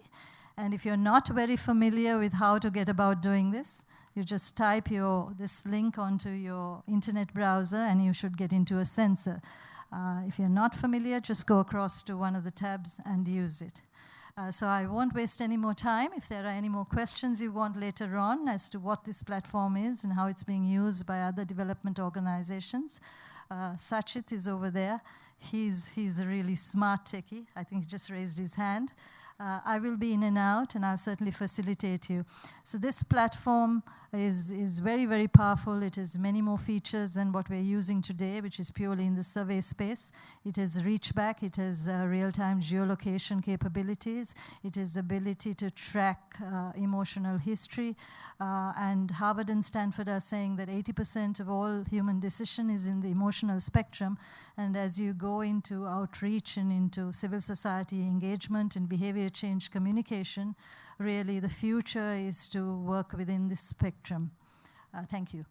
And if you're not very familiar with how to get about doing this, you just type this link onto your internet browser and you should get into a sensor. If you're not familiar, just go across to one of the tabs and use it. So I won't waste any more time. If there are any more questions you want later on as to what this platform is and how it's being used by other development organizations, Sachit is over there. He's a really smart techie. I think he just raised his hand. I will be in and out, and I'll certainly facilitate you. So this platform is very, very powerful. It has many more features than what we're using today, which is purely in the survey space. It has reach back. It has real-time geolocation capabilities. It has ability to track emotional history. And Harvard and Stanford are saying that 80% of all human decision is in the emotional spectrum. And as you go into outreach and into civil society engagement and behavior change communication, really the future is to work within this spectrum. Thank you.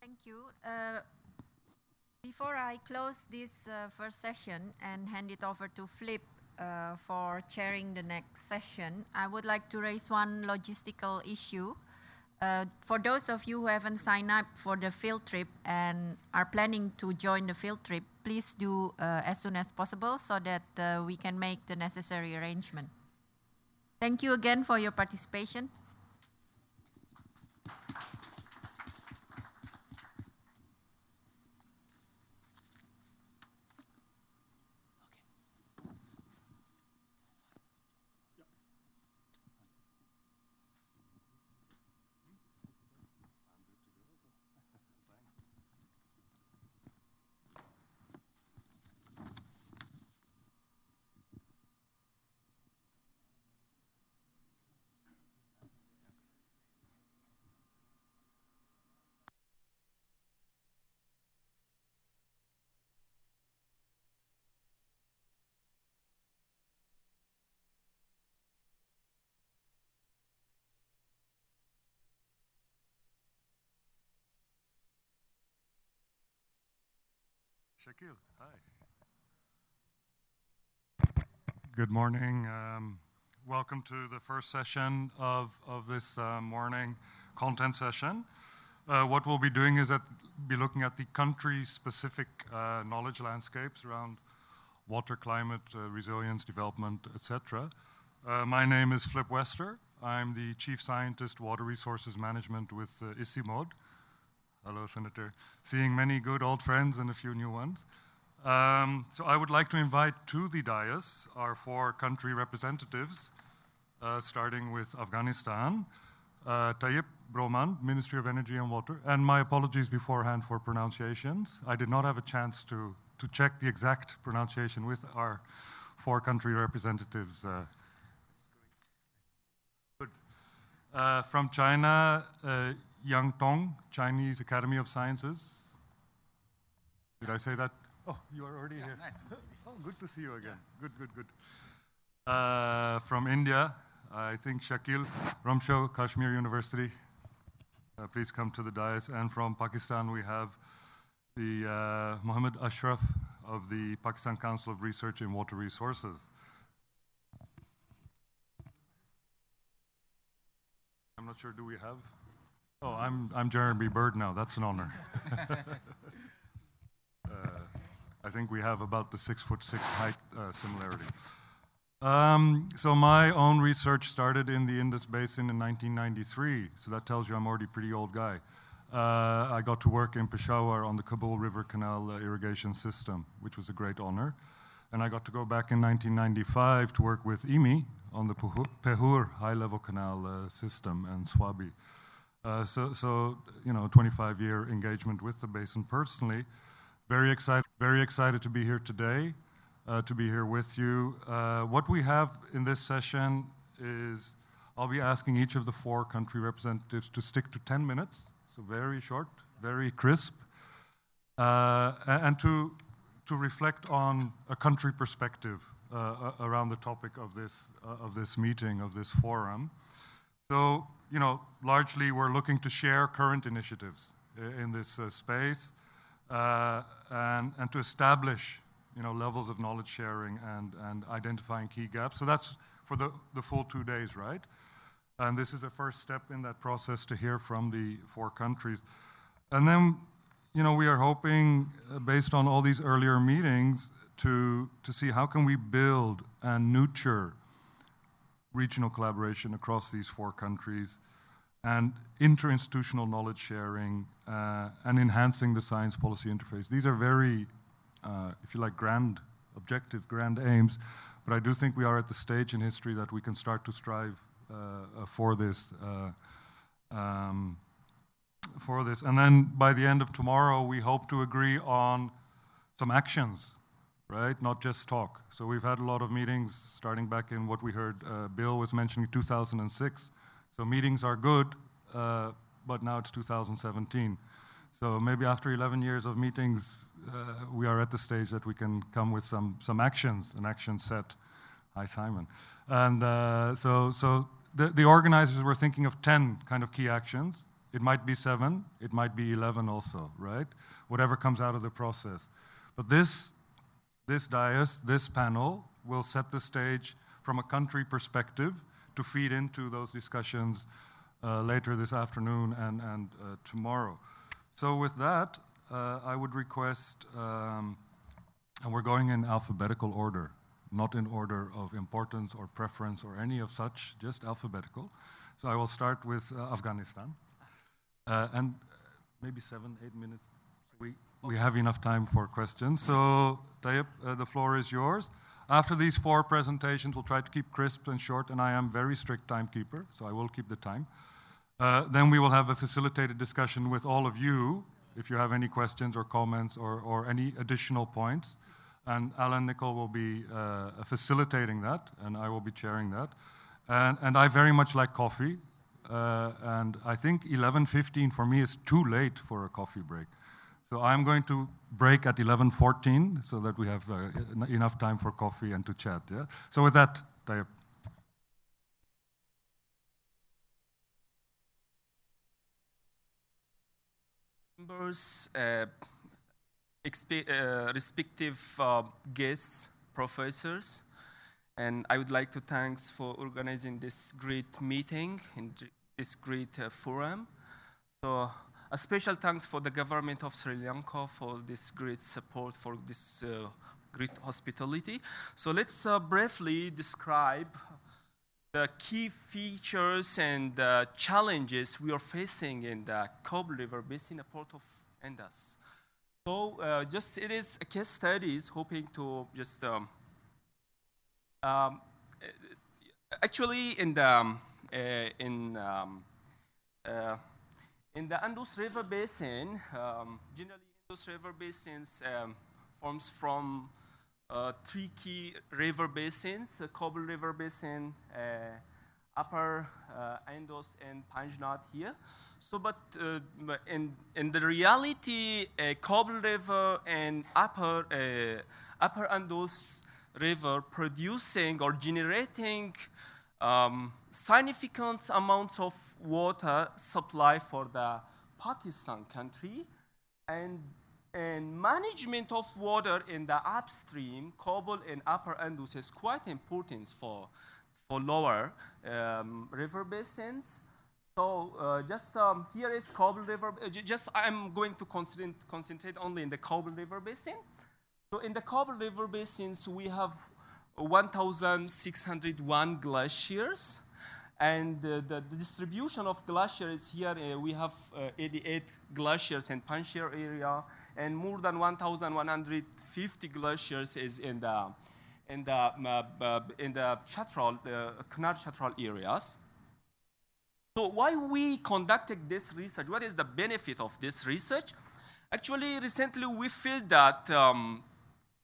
Thank you. Before I close this first session and hand it over to Flip for chairing the next session, I would like to raise one logistical issue. For those of you who haven't signed up for the field trip and are planning to join the field trip, please do as soon as possible so that we can make the necessary arrangement. Thank you again for your participation. Shakil, hi. Good morning. Welcome to the first session of this morning content session. What we'll be doing is be looking at the country-specific knowledge landscapes around water, climate, resilience, development, etc. My name is Flip Wester. I'm the Chief Scientist, Water Resources Management with ICIMOD. Hello, Senator. Seeing many good old friends and a few new ones. So I would like to invite to the dais our 4 country representatives, starting with Afghanistan. Tayyip Broman, Ministry of Energy and Water. And my apologies beforehand for pronunciations. I did not have a chance to check the exact pronunciation with our 4 country representatives. Good. From China, Yang Tong, Chinese Academy of Sciences. Did I say that? Oh, you are already here. Nice. Oh, good to see you again. Yeah. Good. From India, I think Shakil Ramsho, Kashmir University. Please come to the dais. And from Pakistan, we have the Mohammed Ashraf of the Pakistan Council of Research in Water Resources. I'm not sure, do we have? Oh, I'm Jeremy Bird now. That's an honor. I think we have about the 6'6" height similarity. So my own research started in the Indus Basin in 1993. So that tells you I'm already a pretty old guy. I got to work in Peshawar on the Kabul River Canal irrigation system, which was a great honor. And I got to go back in 1995 to work with IMI on the Pehur high-level canal system and Swabi. So 25-year engagement with the basin personally. Very excited to be here today, to be here with you. What we have in this session is I'll be asking each of the 4 country representatives to stick to 10 minutes, so very short, very crisp, and to reflect on a country perspective around the topic of this meeting, of this forum. So, largely we're looking to share current initiatives in this space and to establish, levels of knowledge sharing and identifying key gaps. So that's for the full 2 days, right? And this is a first step in that process to hear from the 4 countries. And then, we are hoping, based on all these earlier meetings, to see how can we build and nurture regional collaboration across these 4 countries and interinstitutional knowledge sharing and enhancing the science policy interface. These are very, if you like, grand objectives, grand aims, but I do think we are at the stage in history that we can start to strive for this. And then by the end of tomorrow, we hope to agree on some actions, right? Not just talk. So we've had a lot of meetings starting back in what we heard Bill was mentioning, 2006. So meetings are good, but now it's 2017. So maybe after 11 years of meetings, we are at the stage that we can come with some actions, an action set. Hi, Simon. And so the organizers were thinking of 10 kind of key actions. It might be 7, it might be 11 also, right? Whatever comes out of the process. But this dais, this panel, will set the stage from a country perspective to feed into those discussions later this afternoon and tomorrow. So with that, I would request, and we're going in alphabetical order, not in order of importance or preference or any of such, just alphabetical. So I will start with Afghanistan. And maybe 7-8 minutes. We have enough time for questions. So Tayyip, the floor is yours. After these 4 presentations, we'll try to keep crisp and short, and I am very strict timekeeper, so I will keep the time. Then we will have a facilitated discussion with all of you, if you have any questions or comments or any additional points. And Alan Nicol will be facilitating that, and I will be chairing that. And I very much like coffee, and I think 11:15 for me is too late for a coffee break. So I'm going to break at 11:14 so that we have enough time for coffee and to chat. Yeah. So with that, Tayyip. Members, respective guests, professors, and I would like to thank for organizing this great meeting in this great forum. So a special thanks for the government of Sri Lanka for this great support, for this great hospitality. So let's briefly describe the key features and challenges we are facing in the Kabul River Basin, a port of Indus. So it is a case studies, hoping to just actually in the Indus River Basin, generally Indus River Basins forms from three key river basins: the Kabul River Basin, Upper Indus, and Panjnad here. So, but in the reality, Kabul River and Upper Indus River producing or generating significant amounts of water supply for the Pakistan country, and management of water in the upstream, Kabul and Upper Indus is quite important for lower river basins. So here is Kabul River. I'm going to concentrate only in the Kabul River Basin. So in the Kabul River Basins, we have 1,601 glaciers. And the distribution of glaciers here, we have 88 glaciers in Panjshir area, and more than 1,150 glaciers is in the Chatral, Kunar Chatral areas. So why we conducted this research? What is the benefit of this research? Actually, recently we feel that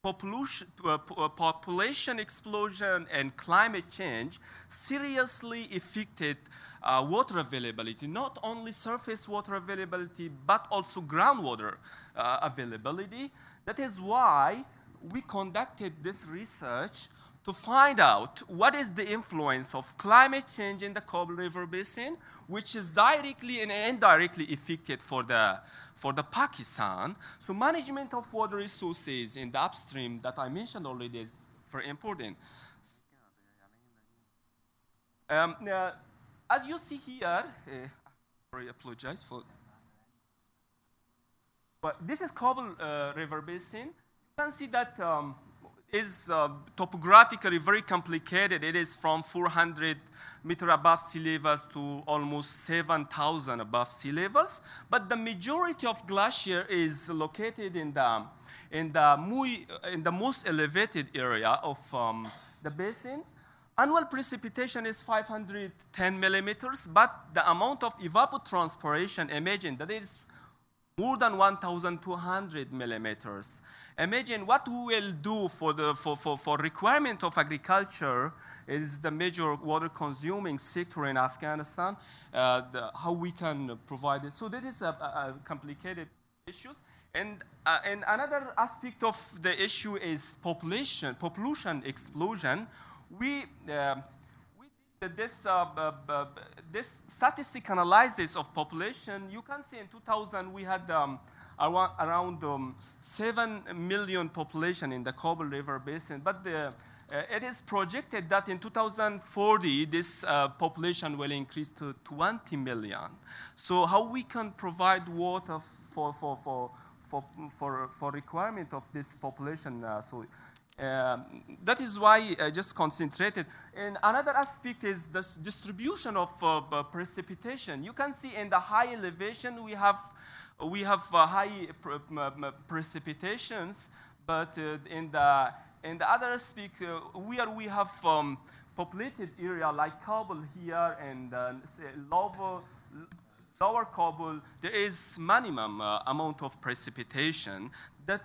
population explosion and climate change seriously affected water availability, not only surface water availability, but also groundwater availability. That is why we conducted this research to find out what is the influence of climate change in the Kabul River Basin, which is directly and indirectly affected for the Pakistan. So management of water resources in the upstream that I mentioned already is very important. As you see here, I apologize for. But this is Kabul River Basin. You can see that is topographically very complicated. It is from 400 meters above sea levels to almost 7,000 above sea levels. But the majority of glacier is located in the most elevated area of the basins. Annual precipitation is 510 millimeters, but the amount of evapotranspiration, imagine that is more than 1,200 millimeters. Imagine what we will do for requirement of agriculture is the major water consuming sector in Afghanistan, how we can provide it. So that is a complicated issue. And another aspect of the issue is population explosion. We did this statistic analysis of population. You can see in 2000 we had around 7 million population in the Kabul River Basin, but it is projected that in 2040 this population will increase to 20 million. So how we can provide water for requirement of this population? That is why I just concentrated. And another aspect is the distribution of precipitation. You can see in the high elevation we have high precipitations, but in the other aspect where we have populated area like Kabul here and lower Kabul, there is minimum amount of precipitation that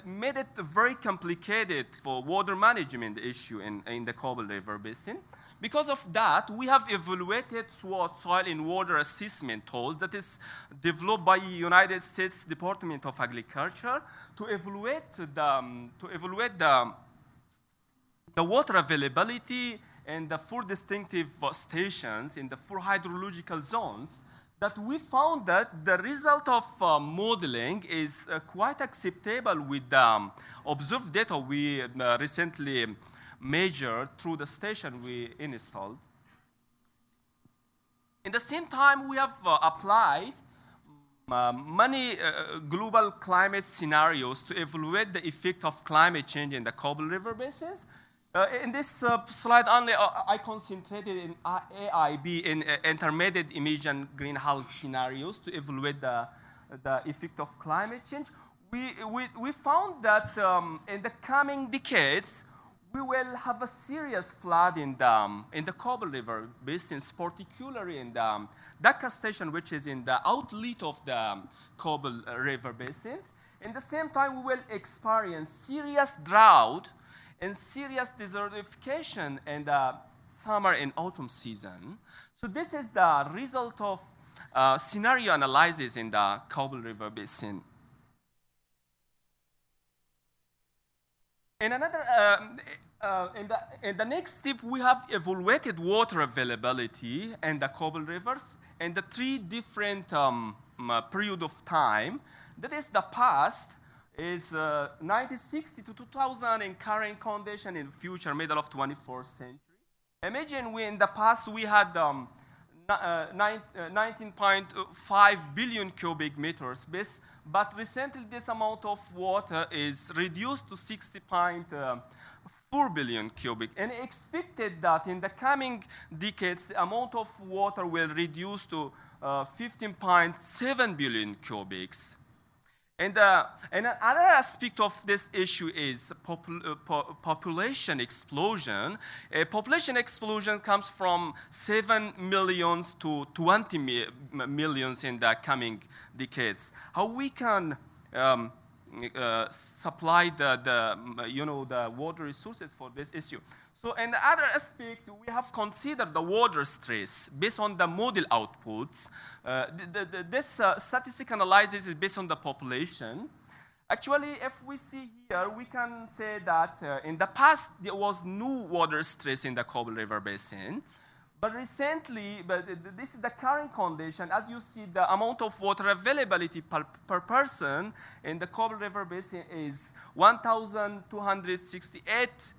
made it very complicated for water management issue in the Kabul River Basin. Because of that, we have evaluated SWOT, Soil and Water Assessment tool, that is developed by United States Department of Agriculture to evaluate the water availability in the 4 distinctive stations in the 4 hydrological zones that we found that the result of modeling is quite acceptable with the observed data we recently measured through the station we installed. In the same time, we have applied many global climate scenarios to evaluate the effect of climate change in the Kabul River basins. In this slide only, I concentrated in AIB, in intermediate emission greenhouse scenarios to evaluate the effect of climate change. We found that in the coming decades, we will have a serious flood in the Kabul River basins, particularly in the Dhaka station, which is in the outlet of the Kabul River basins. In the same time, we will experience serious drought and serious desertification in the summer and autumn season. So this is the result of scenario analysis in the Kabul River basin. In another, in the next step, we have evaluated water availability in the Kabul rivers in the three different period of time. That is the past, is 1960 to 2000 in current condition, in future, middle of 24th century. Imagine in the past we had 19.5 billion cubic meters, but recently this amount of water is reduced to 60.4 billion cubic, and expected that in the coming decades the amount of water will reduce to 15.7 billion cubics. And another aspect of this issue is population explosion. Population explosion comes from 7 millions to 20 millions in the coming decades. How we can supply the water resources for this issue? So in the other aspect, we have considered the water stress based on the model outputs. This statistical analysis is based on the population. Actually, if we see here, we can say that in the past, there was no water stress in the Kabul River basin. But recently, this is the current condition. As you see, the amount of water availability per person in the Kabul River basin is 1,268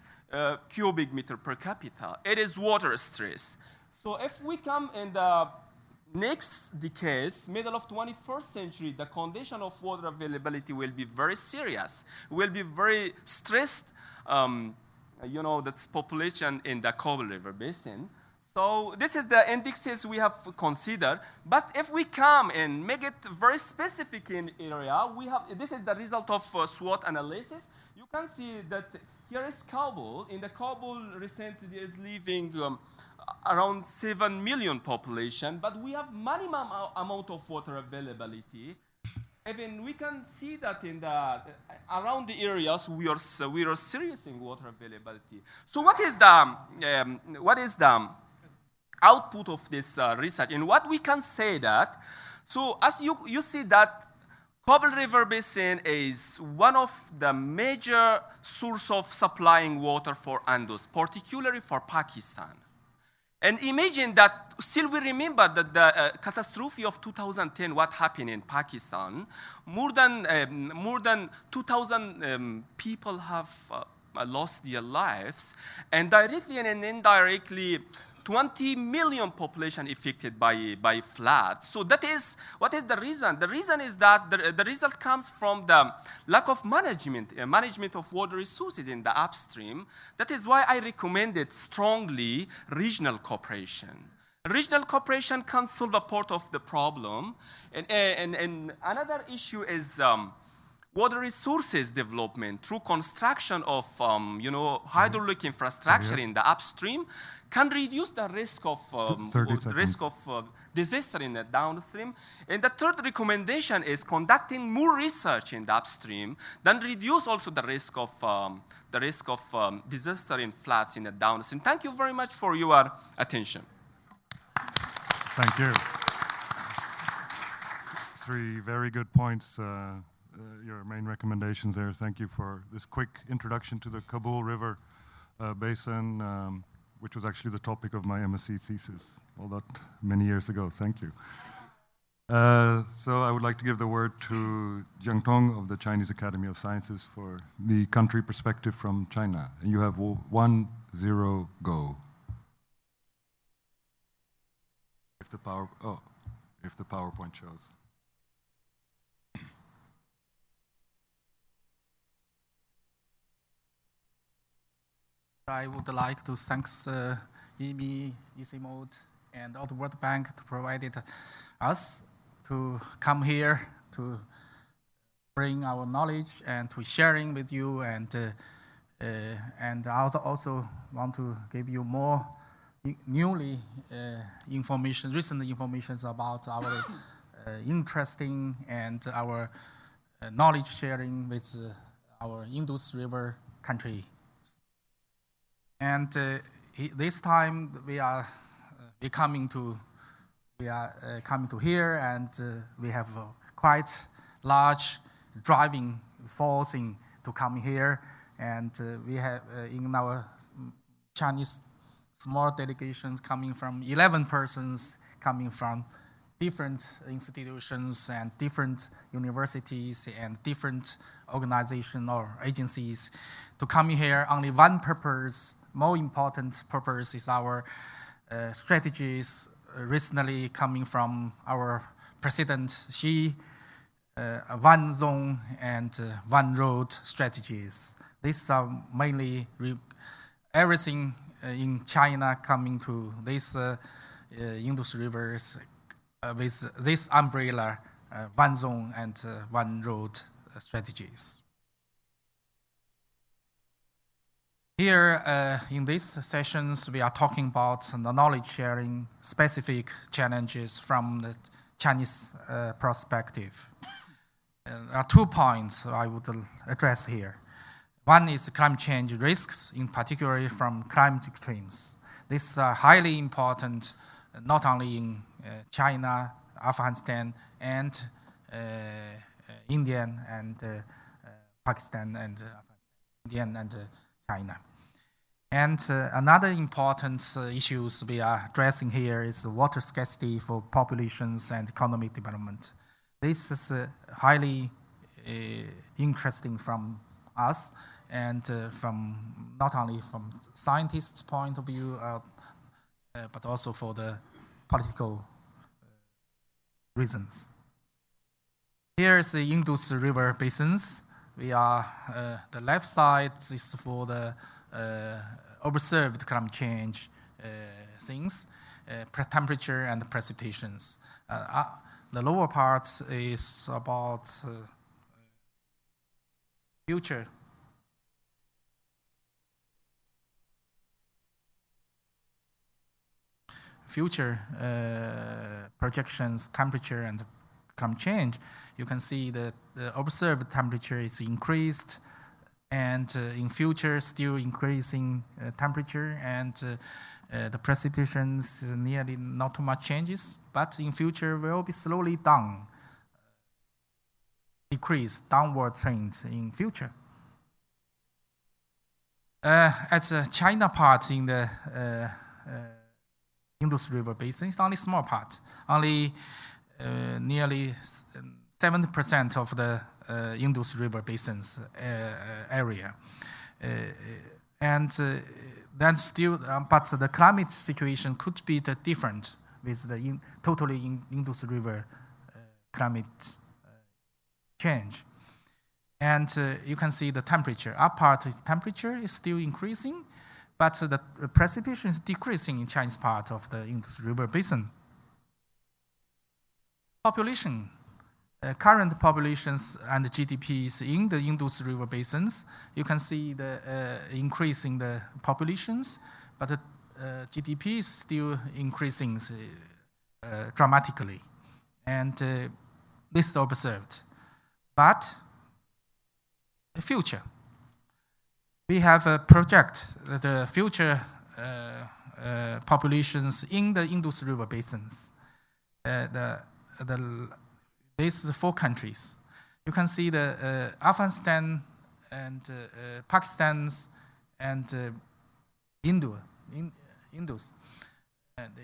cubic meter per capita. It is water stress. So if we come in the next decades, middle of 21st century, the condition of water availability will be very serious. Will be very stressed, that's population in the Kabul River basin. So this is the indexes we have considered. But if we come and make it very specific in area, this is the result of SWOT analysis. You can see that here is Kabul. In the Kabul, recently there is living around 7 million population, but we have minimum amount of water availability. Even we can see that in around the areas we are serious in water availability. So what is the output of this research? And what we can say that, so as you see that Kabul River Basin is one of the major source of supplying water for Indus, particularly for Pakistan. And imagine that, still we remember that the catastrophe of 2010, what happened in Pakistan, more than 2,000 people have lost their lives, and directly and indirectly, 20 million population affected by flood. So that is, what is the reason? The reason is that the result comes from the lack of management of water resources in the upstream. That is why I recommended strongly regional cooperation. Regional cooperation can solve a part of the problem. And another issue is water resources development through construction of hydraulic infrastructure in the upstream can reduce the risk of disaster in the downstream. And the third recommendation is conducting more research in the upstream, then reduce also the risk of disaster in floods in the downstream. Thank you very much for your attention. Thank you. 3 very good points. Your main recommendations there. Thank you for this quick introduction to the Kabul River Basin, which was actually the topic of my MSc thesis, all that many years ago. Thank you. So I would like to give the word to Jiang Tong of the Chinese Academy of Sciences for the country perspective from China. And you have 1-0 go. If the PowerPoint shows. I would like to thank EMI, ECMOD, and all the World Bank to provide us to come here to bring our knowledge and to sharing with you, and I also want to give you more newly recent information about our interesting and our knowledge sharing with our Indus River country. And this time we are coming to here, and we have quite large driving forcing to come here, and we have in our Chinese small delegations coming from 11 persons coming from different institutions and different universities and different organizations or agencies to come here. Only one purpose, more important purpose, is our strategies recently coming from our President Xi, one zone and one road strategies. These are mainly everything in China coming to these Indus rivers with this umbrella, one zone and one road strategies. Here in these sessions, we are talking about the knowledge sharing specific challenges from the Chinese perspective. There are 2 points I would address here. One is climate change risks, in particular from climate extremes. These are highly important, not only in China, Afghanistan, and India, and Pakistan, and India, and China. And another important issues we are addressing here is water scarcity for populations and economic development. This is highly interesting from us, and from not only from scientists' point of view, but also for the political reasons. Here is the Indus River basins. We are the left side is for the observed climate change things, temperature and precipitations. The lower part is about future projections, temperature and climate change. You can see that the observed temperature is increased, and in future still increasing temperature, and the precipitations nearly not too much changes, but in future will be slowly decrease, downward trends in future. At the China part in the Indus River Basin, it's only small part, only nearly 70% of the Indus River Basin's area, and then still, but the climate situation could be different with the totally Indus River climate change. And you can see the temperature. Up part is temperature is still increasing, but the precipitation is decreasing in Chinese part of the Indus River Basin. Population. Current populations and GDPs in the Indus River basins, you can see the increase in the populations, but the GDP is still increasing dramatically, and this is observed. But the future, we have a project the future populations in the Indus River basins. These are the 4 countries. You can see the Afghanistan and Pakistan and Indus.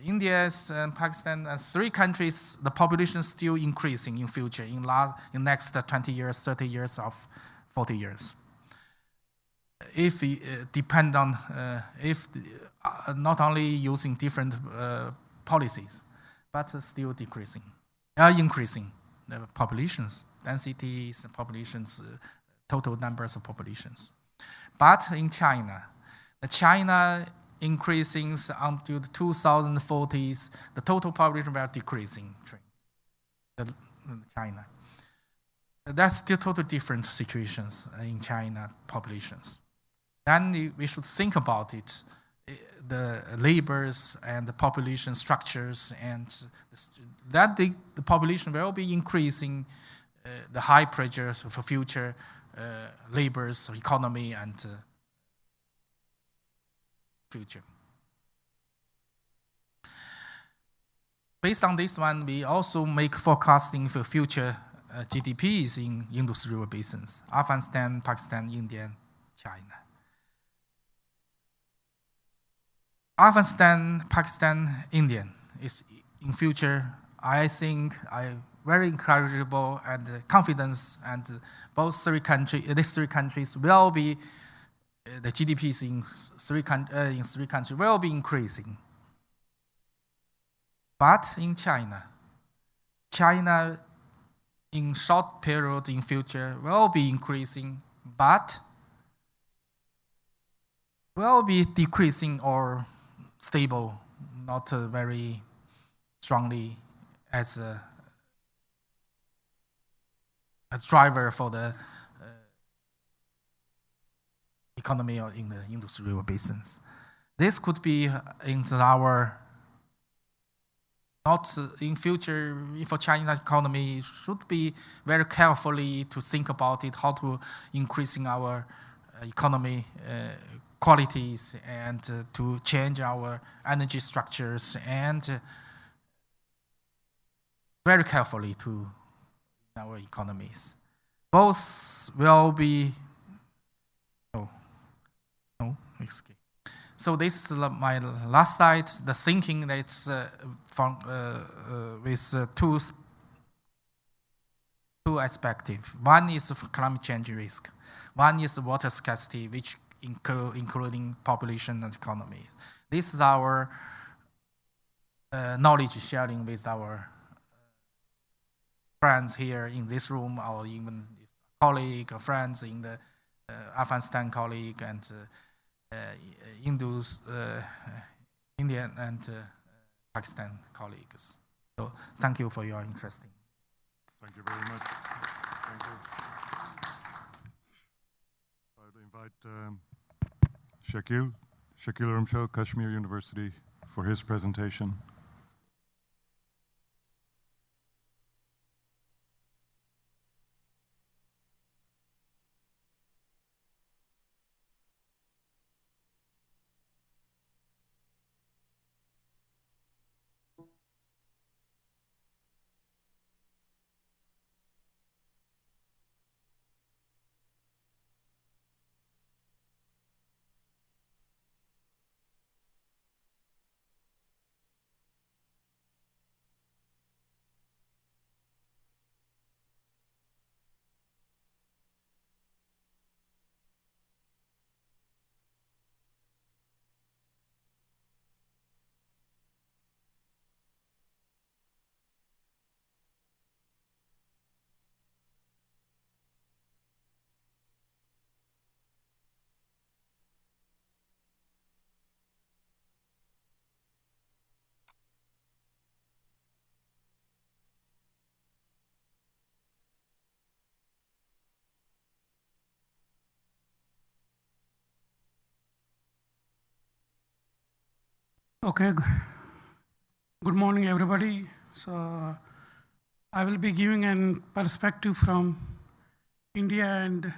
India and Pakistan, 3 countries, the population is still increasing in future, in next 20 years, 30 years, or 40 years. If we depend on, not only using different policies, but still increasing the populations, densities, populations, total numbers of populations. But in China increasing until the 2040s, the total population will decreasing in China. That's still totally different situations in China populations. Then we should think about it, the labors and the population structures, and that the population will be increasing the high pressures for future labors, economy, and future. Based on this one, we also make forecasting for future GDPs in Indus River basins, Afghanistan, Pakistan, India, China. Afghanistan, Pakistan, India is in future, I think, very encourageable and confidence, and these 3 countries will be, the GDPs in 3 countries will be increasing. But in China in short period in future will be increasing, but will be decreasing or stable, not very strongly as a driver for the economy or in the Indus River basins. This could be in our, not in future, for China's economy, should be very carefully to think about it, how to increasing our economy qualities, and to change our energy structures, and very carefully to our economies. Both will be, So this is my last slide, the thinking that's with two aspects. One is climate change risk. One is water scarcity, which including population and economy. This is our knowledge sharing with our friends here in this room, or even colleagues or friends in the Afghanistan colleague, and Indus, Indian and Pakistan colleagues. So thank you for your interest. Thank you very much. Thank you. I would invite Shakil Rumsho, Kashmir University, for his presentation. Okay, good morning, everybody. So I will be giving a perspective from India, and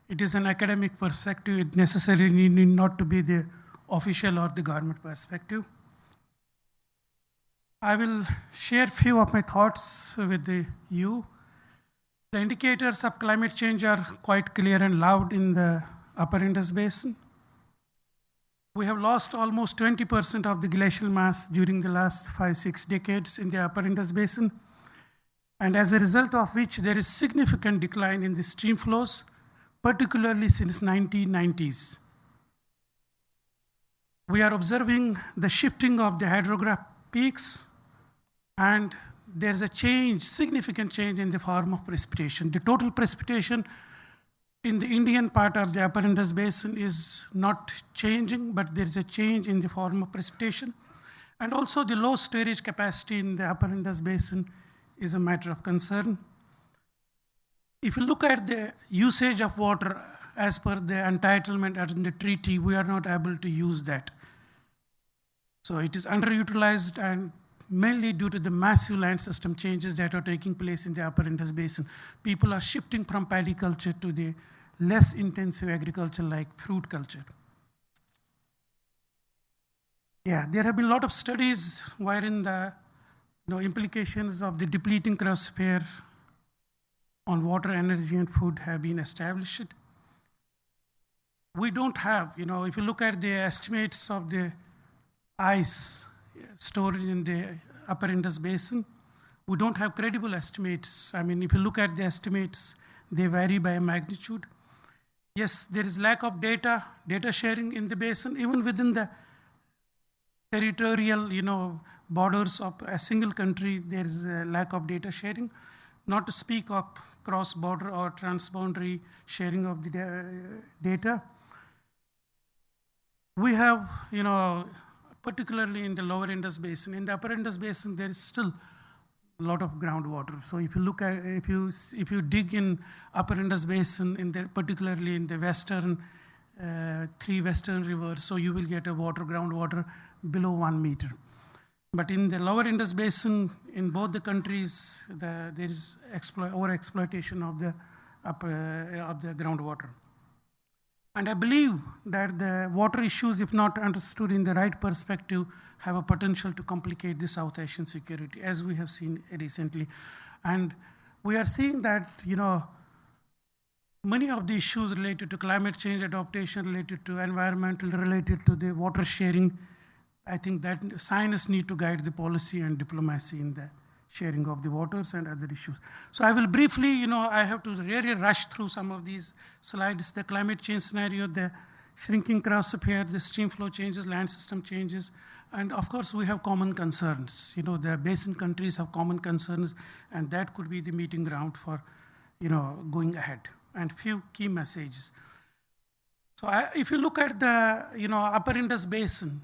it is an academic perspective. It necessarily need not to be the official or the government perspective. I will share few of my thoughts with you. The indicators of climate change are quite clear and loud in the upper Indus Basin. We have lost almost 20% of the glacial mass during the last 5-6 decades in the upper Indus Basin, and as a result of which there is significant decline in the stream flows, particularly since 1990s. We are observing the shifting of the hydrograph peaks, and there's a change, significant change in the form of precipitation. The total precipitation in the Indian part of the upper Indus Basin is not changing, but there is a change in the form of precipitation. And also the low storage capacity in the upper Indus Basin is a matter of concern. If you look at the usage of water as per the entitlement in the treaty, we are not able to use that. So it is underutilized, and mainly due to the massive land system changes that are taking place in the upper Indus Basin. People are shifting from paddy culture to the less intensive agriculture like fruit culture. Yeah, there have been a lot of studies wherein the implications of the depleting cryosphere on water, energy, and food have been established. We don't have, if you look at the estimates of the ice storage in the upper Indus Basin, we don't have credible estimates. I mean, if you look at the estimates, they vary by magnitude. Yes, there is lack of data sharing in the basin, even within the territorial, borders of a single country, there is a lack of data sharing, not to speak of cross-border or transboundary sharing of the data. We have, particularly in the lower Indus Basin. In the upper Indus Basin, there is still a lot of groundwater. So if you look at, if you dig in upper Indus Basin, particularly in the western, 3 western rivers, so you will get a groundwater below 1 meter. But in the lower Indus Basin, in both the countries, there is over-exploitation of the groundwater. And I believe that the water issues, if not understood in the right perspective, have a potential to complicate the South Asian security, as we have seen recently. And we are seeing that, many of the issues related to climate change adaptation, related to environmental, related to the water sharing, I think that scientists need to guide the policy and diplomacy in the sharing of the waters and other issues. So I will briefly, I have to really rush through some of these slides. The climate change scenario, the shrinking cryosphere, the stream flow changes, land system changes, and of course we have common concerns. The basin countries have common concerns, and that could be the meeting ground for, going ahead. And few key messages. So if you look at the, upper Indus Basin,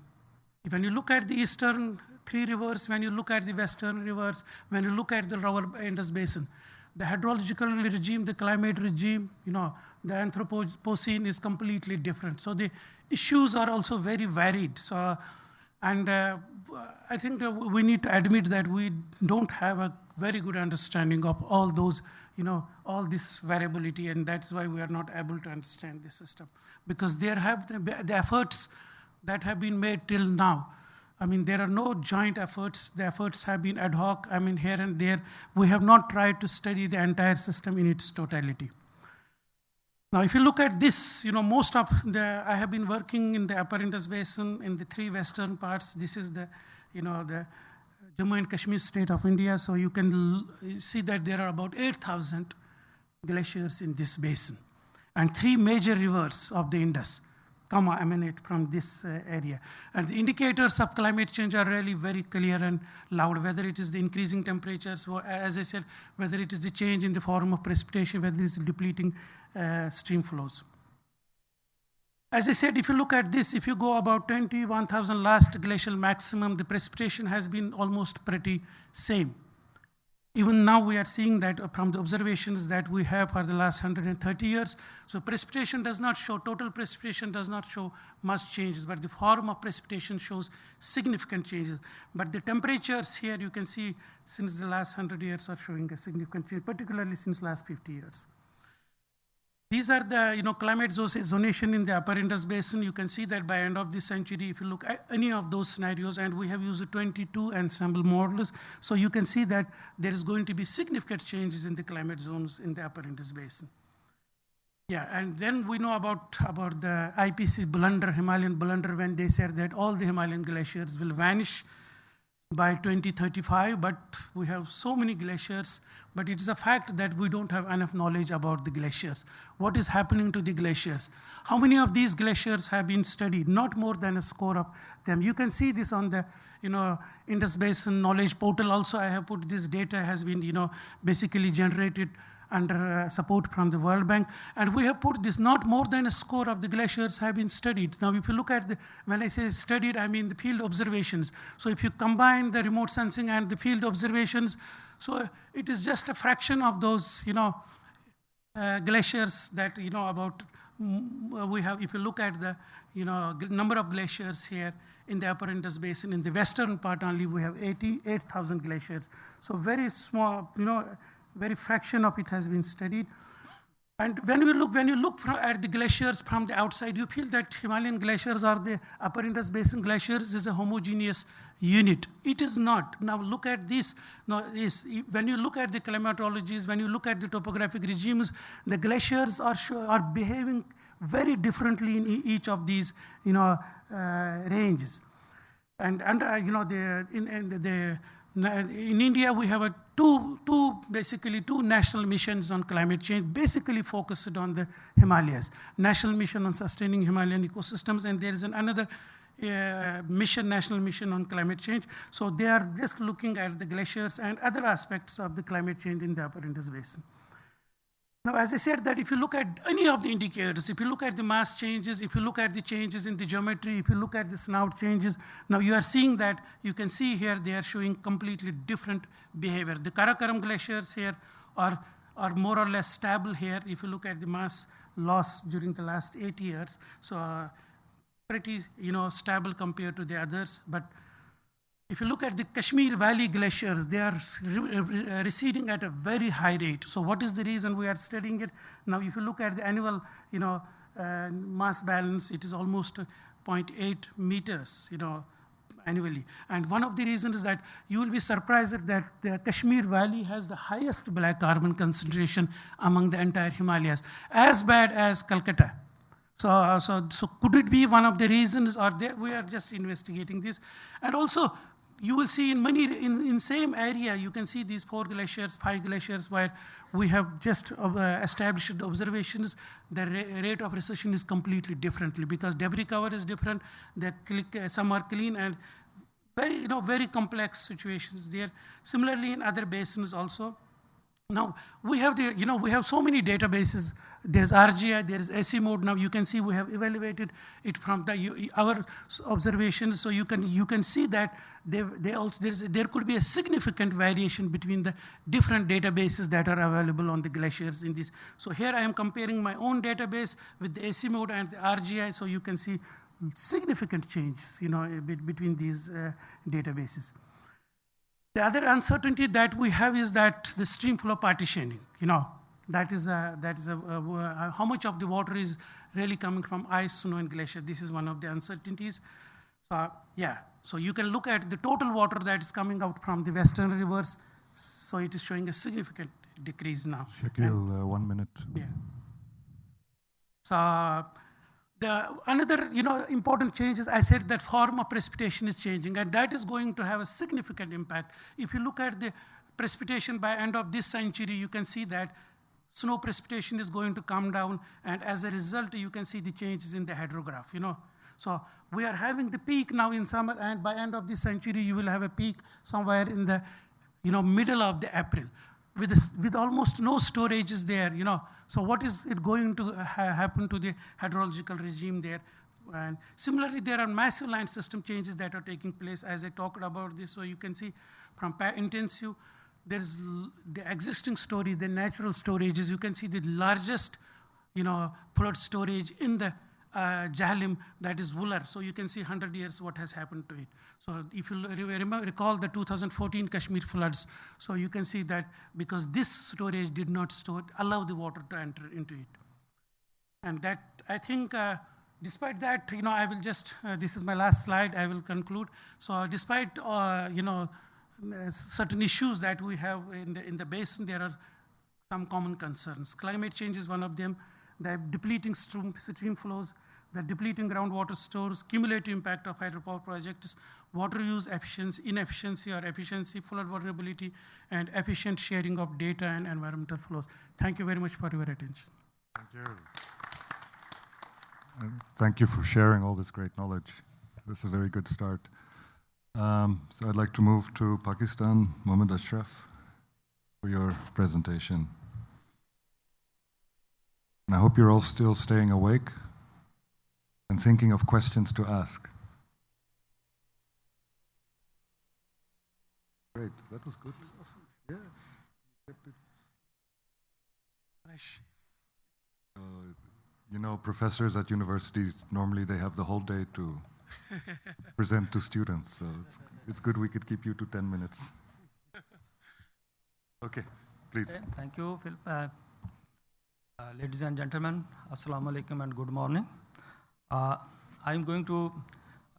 when you look at the eastern 3 rivers, when you look at the western rivers, when you look at the lower Indus Basin, the hydrological regime, the climate regime, the Anthropocene is completely different. So the issues are also very varied. So, and I think that we need to admit that we don't have a very good understanding of all those, all this variability, and that's why we are not able to understand the system. Because there have the efforts that have been made till now. I mean, there are no joint efforts. The efforts have been ad hoc. I mean, here and there. We have not tried to study the entire system in its totality. Now, if you look at this, most of I have been working in the upper Indus Basin in the 3 western parts. This is the, the Jammu and Kashmir state of India. So you can see that there are about 8,000 glaciers in this basin. And 3 major rivers of the Indus emanate from this area. And the indicators of climate change are really very clear and loud, whether it is the increasing temperatures, or, as I said, whether it is the change in the form of precipitation, whether it is depleting stream flows. As I said, if you look at this, if you go about 21,000 last glacial maximum, the precipitation has been almost pretty same. Even now we are seeing that from the observations that we have for the last 130 years. So precipitation does not show, total precipitation does not show much changes, but the form of precipitation shows significant changes. But the temperatures here, you can see since the last 100 years are showing a significant change, particularly since last 50 years. These are the climate zonation in the upper Indus Basin. You can see that by end of this century, if you look at any of those scenarios, and we have used 22 ensemble models, so you can see that there is going to be significant changes in the climate zones in the upper Indus Basin. Yeah, and then we know about the IPC blunder, Himalayan blunder, when they said that all the Himalayan glaciers will vanish by 2035, but we have so many glaciers, but it is a fact that we don't have enough knowledge about the glaciers. What is happening to the glaciers? How many of these glaciers have been studied? Not more than a score of them. You can see this on the Indus Basin Knowledge Portal. Also, I have put this data has been basically generated under support from the World Bank. And we have put this, not more than a score of the glaciers have been studied. Now, if you look at when I say studied, I mean the field observations. So if you combine the remote sensing and the field observations, so it is just a fraction of those, glaciers that, about, we have, if you look at the, number of glaciers here in the upper Indus Basin, in the western part only, we have 88,000 glaciers. So very small, very fraction of it has been studied. And when you look at the glaciers from the outside, you feel that Himalayan glaciers or the upper Indus Basin glaciers is a homogeneous unit. It is not. Now look at this. Now, when you look at the climatologies, when you look at the topographic regimes, the glaciers are behaving very differently in each of these ranges. And in India, we have basically two national missions on climate change, basically focused on the Himalayas. National Mission on Sustaining Himalayan Ecosystems, and there is another national mission on climate change. So they are just looking at the glaciers and other aspects of the climate change in the upper Indus Basin. Now, as I said, that if you look at any of the indicators, if you look at the mass changes, if you look at the changes in the geometry, if you look at the snout changes, now you are seeing that, you can see here they are showing completely different behavior. The Karakoram glaciers here are more or less stable here if you look at the mass loss during the last 8 years. So pretty stable compared to the others. But if you look at the Kashmir Valley glaciers, they are receding at a very high rate. So what is the reason we are studying it? Now, if you look at the annual, mass balance, it is almost 0.8 meters, annually. And one of the reasons is that you will be surprised that the Kashmir Valley has the highest black carbon concentration among the entire Himalayas, as bad as Calcutta. So could it be one of the reasons, or we are just investigating this? And also, you will see in same area, you can see these 4 glaciers, 5 glaciers, where we have just established observations. The rate of recession is completely differently because debris cover is different. Some are clean and very complex situations there. Similarly, in other basins also. Now we have we have so many databases. There's RGI, there's AC mode. Now you can see we have evaluated it from our observations. So you can see that there could be a significant variation between the different databases that are available on the glaciers in this. So here I am comparing my own database with the AC mode and the RGI. So you can see significant changes, between these databases. The other uncertainty that we have is that the stream flow partitioning, that is how much of the water is really coming from ice, snow, and glacier. This is one of the uncertainties. So you can look at the total water that is coming out from the western rivers. So it is showing a significant decrease now. Shakil, 1 minute. Yeah. So another important change is, I said that form of precipitation is changing, and that is going to have a significant impact. If you look at the precipitation by end of this century, you can see that snow precipitation is going to come down, and as a result, you can see the changes in the hydrograph. So we are having the peak now in summer, and by end of this century, you will have a peak somewhere in the middle of the April, with almost no storages there. So what is it going to happen to the hydrological regime there? And similarly, there are massive land system changes that are taking place as I talked about this. So you can see from intensive, there is the existing storage, the natural storages. You can see the largest, flood storage in the Jahlim, that is Wular. So you can see 100 years what has happened to it. So if you recall the 2014 Kashmir floods, so you can see that because this storage did not allow the water to enter into it. And that, I think, despite that, I will just, this is my last slide, I will conclude. So despite, certain issues that we have in the basin, there are some common concerns. Climate change is one of them. the depleting stream flows, the depleting groundwater stores, cumulative impact of hydropower projects, water use efficiency, inefficiency or efficiency, flood vulnerability, and efficient sharing of data and environmental flows. Thank you very much for your attention. Thank you. And thank you for sharing all this great knowledge. This is a very good start. So I'd like to move to Pakistan, Mohammed Ashraf, for your presentation. And I hope you're all still staying awake and thinking of questions to ask. Great, that was good. Yeah. You know, professors at universities, normally they have the whole day to present to students, so it's good we could keep you to 10 minutes. Okay, please. Okay, thank you, Phil. Ladies and gentlemen, Assalamu alaikum and good morning. I'm going to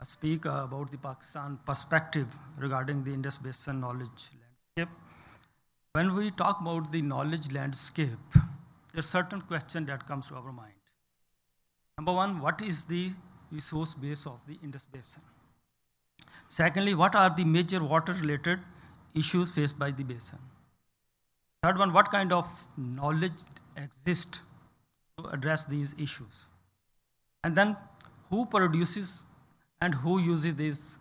speak about the Pakistan perspective regarding the Indus Basin knowledge landscape. When we talk about the knowledge landscape, there's certain question that comes to our mind. Number one, what is the resource base of the Indus Basin? Secondly, what are the major water-related issues faced by the basin? Third one, what kind of knowledge exists to address these issues? And then, who produces and who uses this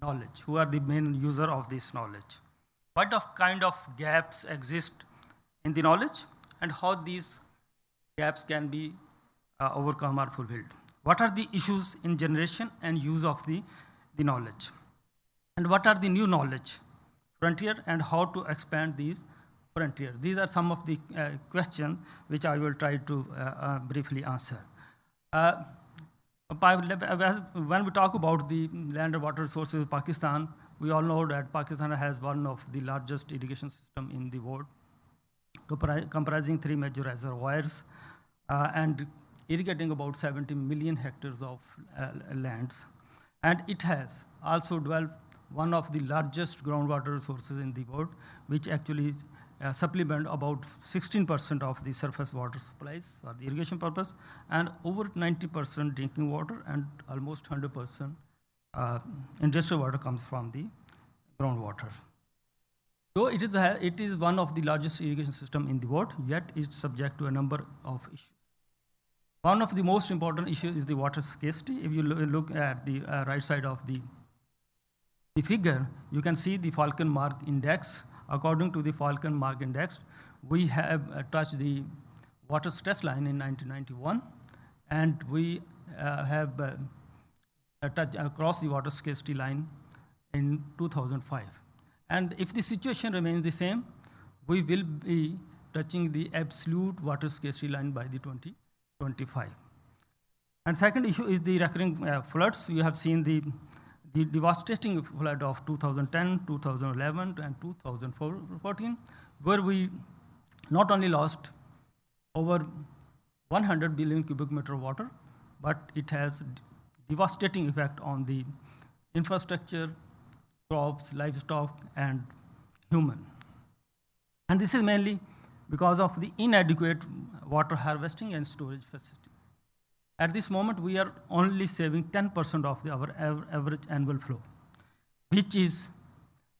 knowledge? Who are the main user of this knowledge? What kind of gaps exist in the knowledge and how these gaps can be overcome or fulfilled? What are the issues in generation and use of the knowledge? And what are the new knowledge frontier and how to expand these frontier? These are some of the questions which I will try to briefly answer. When we talk about the land and water resources of Pakistan, we all know that Pakistan has one of the largest irrigation system in the world, comprising 3 major reservoirs and irrigating about 70 million hectares of lands. And it has also developed one of the largest groundwater resources in the world, which actually supplement about 16% of the surface water supplies for the irrigation purpose, and over 90% drinking water, and almost 100% industrial water comes from the groundwater. So it is one of the largest irrigation system in the world, yet it's subject to a number of issues. One of the most important issues is the water scarcity. If you look at the right side of the figure, you can see the Falcon Mark Index. According to the Falcon Mark Index, we have touched the water stress line in 1991, and we have crossed the water scarcity line in 2005. And if the situation remains the same, we will be touching the absolute water scarcity line by the 2025. And second issue is the recurring floods. You have seen the devastating flood of 2010, 2011, and 2014, where we not only lost over 100 billion cubic meter of water, but it has devastating effect on the infrastructure, crops, livestock, and human. And this is mainly because of the inadequate water harvesting and storage facility. At this moment, we are only saving 10% of our average annual flow, which is,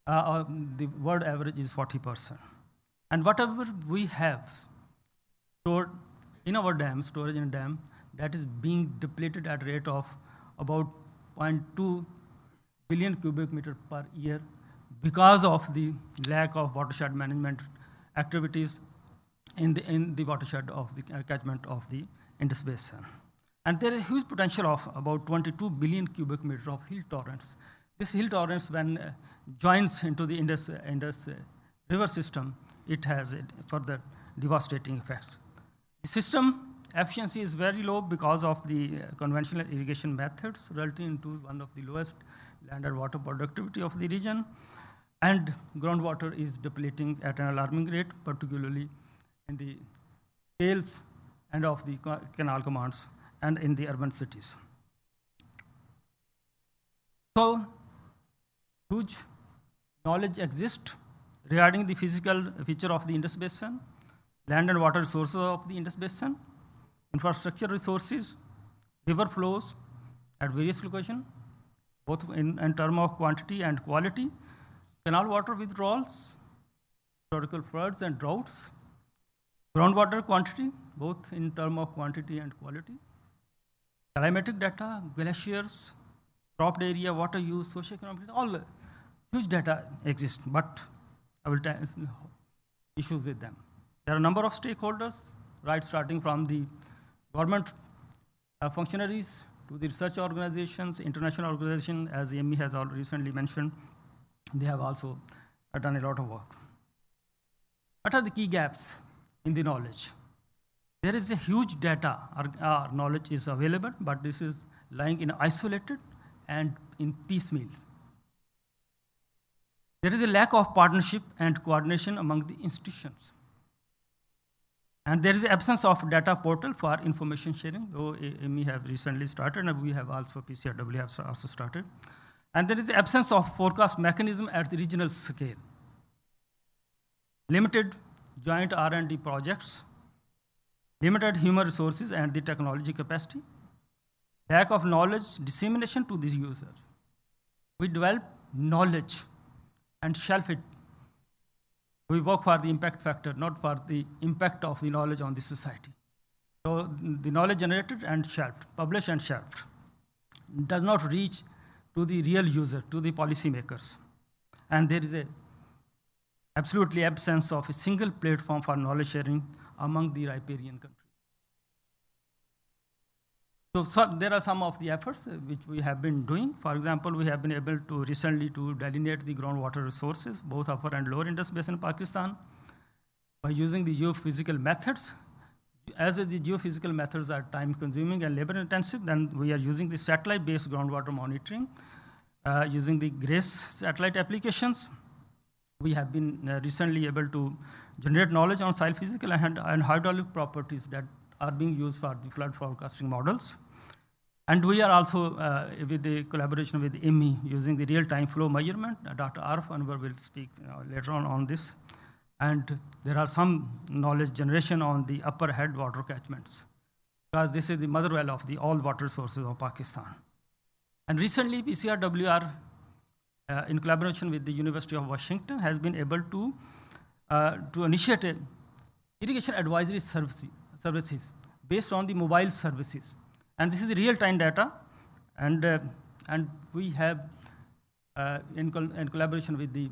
the world average is 40%. And whatever we have stored in our dam, storage in dam, that is being depleted at a rate of about 0.2 billion cubic meter per year because of the lack of watershed management activities in the watershed of the catchment of the Indus Basin. And there is a huge potential of about 22 billion cubic meter of hill torrents. This hill torrents, when joins into the Indus river system, it has further devastating effects. The system efficiency is very low because of the conventional irrigation methods, resulting into one of the lowest land and water productivity of the region. And groundwater is depleting at an alarming rate, particularly in the tails and of the canal commands and in the urban cities. So, huge knowledge exists regarding the physical feature of the Indus Basin, land and water resources of the Indus Basin, infrastructure resources, river flows at various locations, both in terms of quantity and quality, canal water withdrawals, historical floods and droughts, groundwater quantity, both in terms of quantity and quality, climatic data, glaciers, cropped area, water use, socioeconomic, all huge data exist, but I will tell issues with them. There are a number of stakeholders, right, starting from the government functionaries to the research organizations, international organizations, as Amy has already recently mentioned. They have also done a lot of work. What are the key gaps in the knowledge? There is a huge data, our knowledge is available, but this is lying in isolated and in piecemeal. There is a lack of partnership and coordination among the institutions. And there is an absence of data portal for information sharing, though we have recently started, and we have also, PCRW have also started. And there is the absence of forecast mechanism at the regional scale. Limited joint R&D projects, limited human resources and the technology capacity, lack of knowledge dissemination to these users. We develop knowledge and shelf it. We work for the impact factor, not for the impact of the knowledge on the society. So the knowledge generated and shelved, published and shelved, does not reach to the real user, to the policymakers. And there is a absolutely absence of a single platform for knowledge sharing among the riparian countries. So there are some of the efforts which we have been doing. For example, we have been able to recently to delineate the groundwater resources, both upper and lower Indus Basin, Pakistan, by using the geophysical methods. As the geophysical methods are time-consuming and labor-intensive, then we are using the satellite-based groundwater monitoring, using the GRACE satellite applications. We have been recently able to generate knowledge on soil physical and hydraulic properties that are being used for the flood forecasting models. And we are also, with the collaboration with IMI, using the real-time flow measurement. Dr. Arif Anwar will speak later on this. And there are some knowledge generation on the upper head water catchments, because this is the mother well of all water sources of Pakistan. And recently, PCRWR, in collaboration with the University of Washington, has been able to initiate a irrigation advisory services based on the mobile services. And this is the real-time data. And we have, in collaboration with the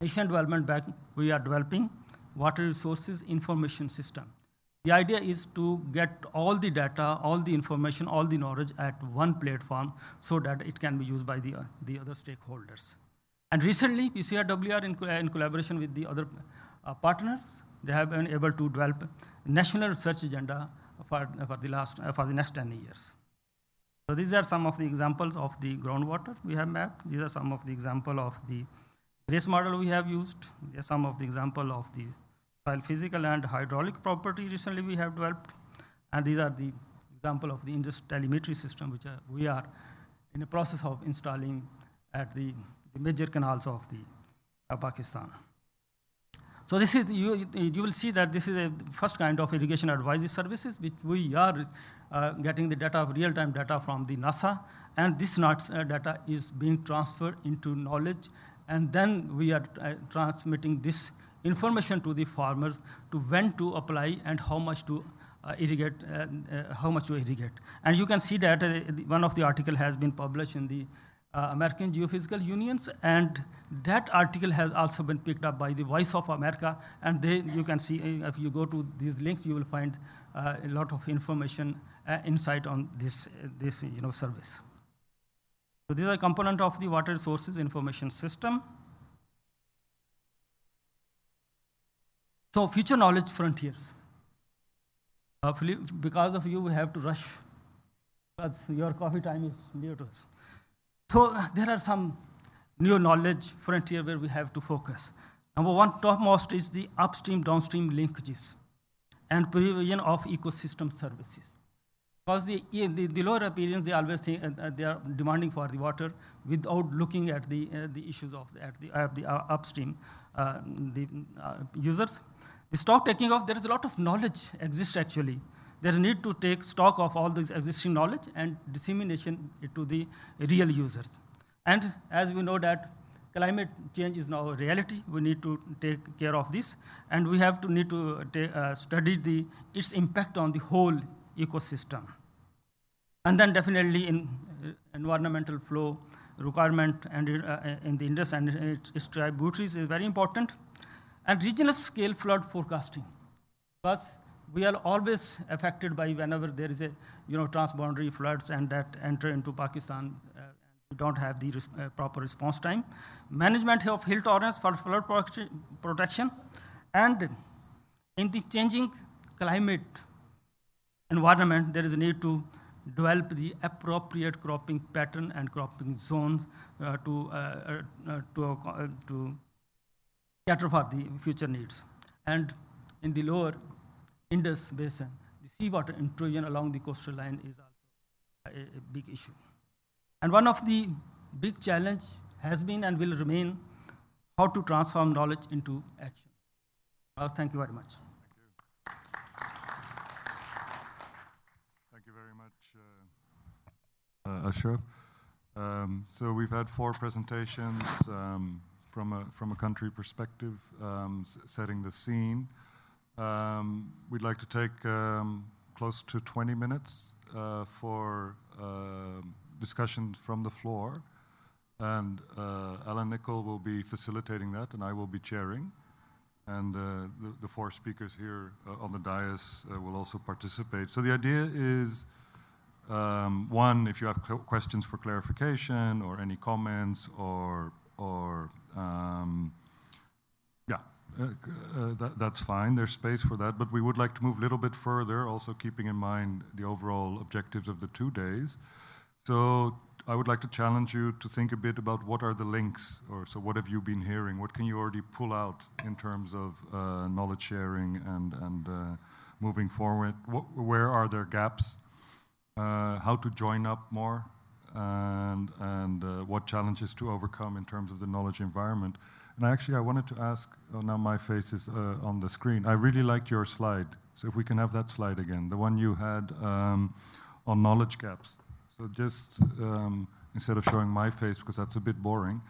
Asian Development Bank, we are developing water resources information system. The idea is to get all the data, all the information, all the knowledge at one platform so that it can be used by the other stakeholders. And recently, PCRWR, in collaboration with the other partners, they have been able to develop a national research agenda for the next 10 years. So these are some of the examples of the groundwater we have mapped. These are some of the example of the GRACE model we have used. These are some of the example of the soil physical and hydraulic property recently we have developed. And these are the example of the Indus telemetry system, which we are in the process of installing at the major canals of the Pakistan. So this is, you will see that this is a first kind of irrigation advisory services, which we are getting the data, real-time data from the NASA, and this data is being transferred into knowledge, and then we are transmitting this information to the farmers to when to apply and how much to irrigate, And you can see that one of the article has been published in the American Geophysical Unions, and that article has also been picked up by the Voice of America, and you can see, if you go to these links, you will find a lot of information, insight on this service. So these are a component of the water resources information system. So future knowledge frontiers. Because of you, we have to rush, because your coffee time is near to us. So there are some new knowledge frontier where we have to focus. Number one, topmost is the upstream, downstream linkages and provision of ecosystem services. Because the lower riparians, they always think they are demanding for the water without looking at the issues of the upstream users. The stock taking off, there is a lot of knowledge exists actually. there is need to take stock of all this existing knowledge and dissemination it to the real users. And as we know that climate change is now a reality, we need to take care of this, and we have to need to study its impact on the whole ecosystem. And then definitely in environmental flow requirement and in the Indus and its tributaries is very important. And regional scale flood forecasting, because we are always affected by whenever there is a transboundary floods and that enter into Pakistan, we don't have the proper response time. Management of hill tolerance for flood protection, and in the changing climate environment, there is a need to develop the appropriate cropping pattern and cropping zones to cater for the future needs. And in the lower Indus Basin, the seawater intrusion along the coastal line is also a big issue. And one of the big challenge has been and will remain how to transform knowledge into action. Thank you very much. Thank you very much, Ashraf. So we've had 4 presentations from a country perspective, setting the scene. We'd like to take close to 20 minutes for discussions from the floor. And Alan Nicol will be facilitating that, and I will be chairing. And the 4 speakers here on the dais will also participate. So the idea is, one, if you have questions for clarification or any comments that's fine. There's space for that. But we would like to move a little bit further, also keeping in mind the overall objectives of the 2 days. So I would like to challenge you to think a bit about what are the links, or so what have you been hearing? What can you already pull out in terms of knowledge sharing and moving forward? Where are there gaps? How to join up more? And what challenges to overcome in terms of the knowledge environment? And I wanted to ask, now my face is on the screen. I really liked your slide. So if we can have that slide again, the one you had on knowledge gaps. So just instead of showing my face, because that's a bit boring,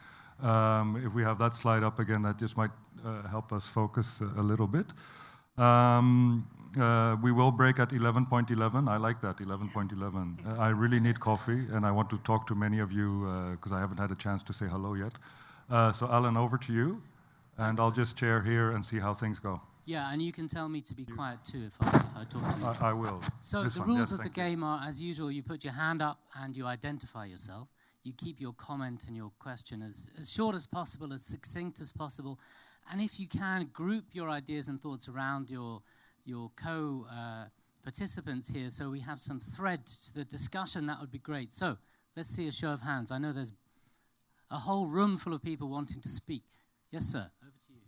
if we have that slide up again, that just might help us focus a little bit. We will break at 11:11. I like that, 11:11. I really need coffee, and I want to talk to many of you because I haven't had a chance to say hello yet. So Alan, over to you, and I'll just chair here and see how things go. Yeah, and you can tell me to be quiet too if I talk to you. I will. So the rules of the game are, as usual, you put your hand up and you identify yourself. You keep your comment and your question as short as possible, as succinct as possible. And if you can, group your ideas and thoughts around your co-participants here so we have some thread to the discussion. That would be great. So let's see a show of hands. I know there's a whole room full of people wanting to speak. Yes, sir. Over to you.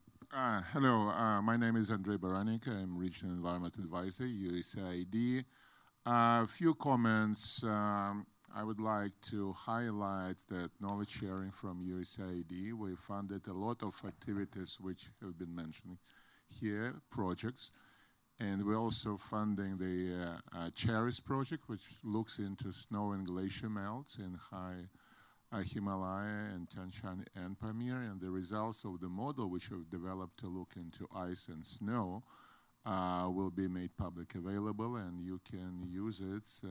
Hello. My name is Andrei Baranik. I'm Regional Environment Advisor, USAID. A few comments. I would like to highlight that knowledge sharing from USAID. We funded a lot of activities which have been mentioned here, projects. And we're also funding the CHERIS project, which looks into snow and glacier melts in high Himalaya and Tian Shan and Pamir. And the results of the model which we've developed to look into ice and snow will be made public available, and you can use it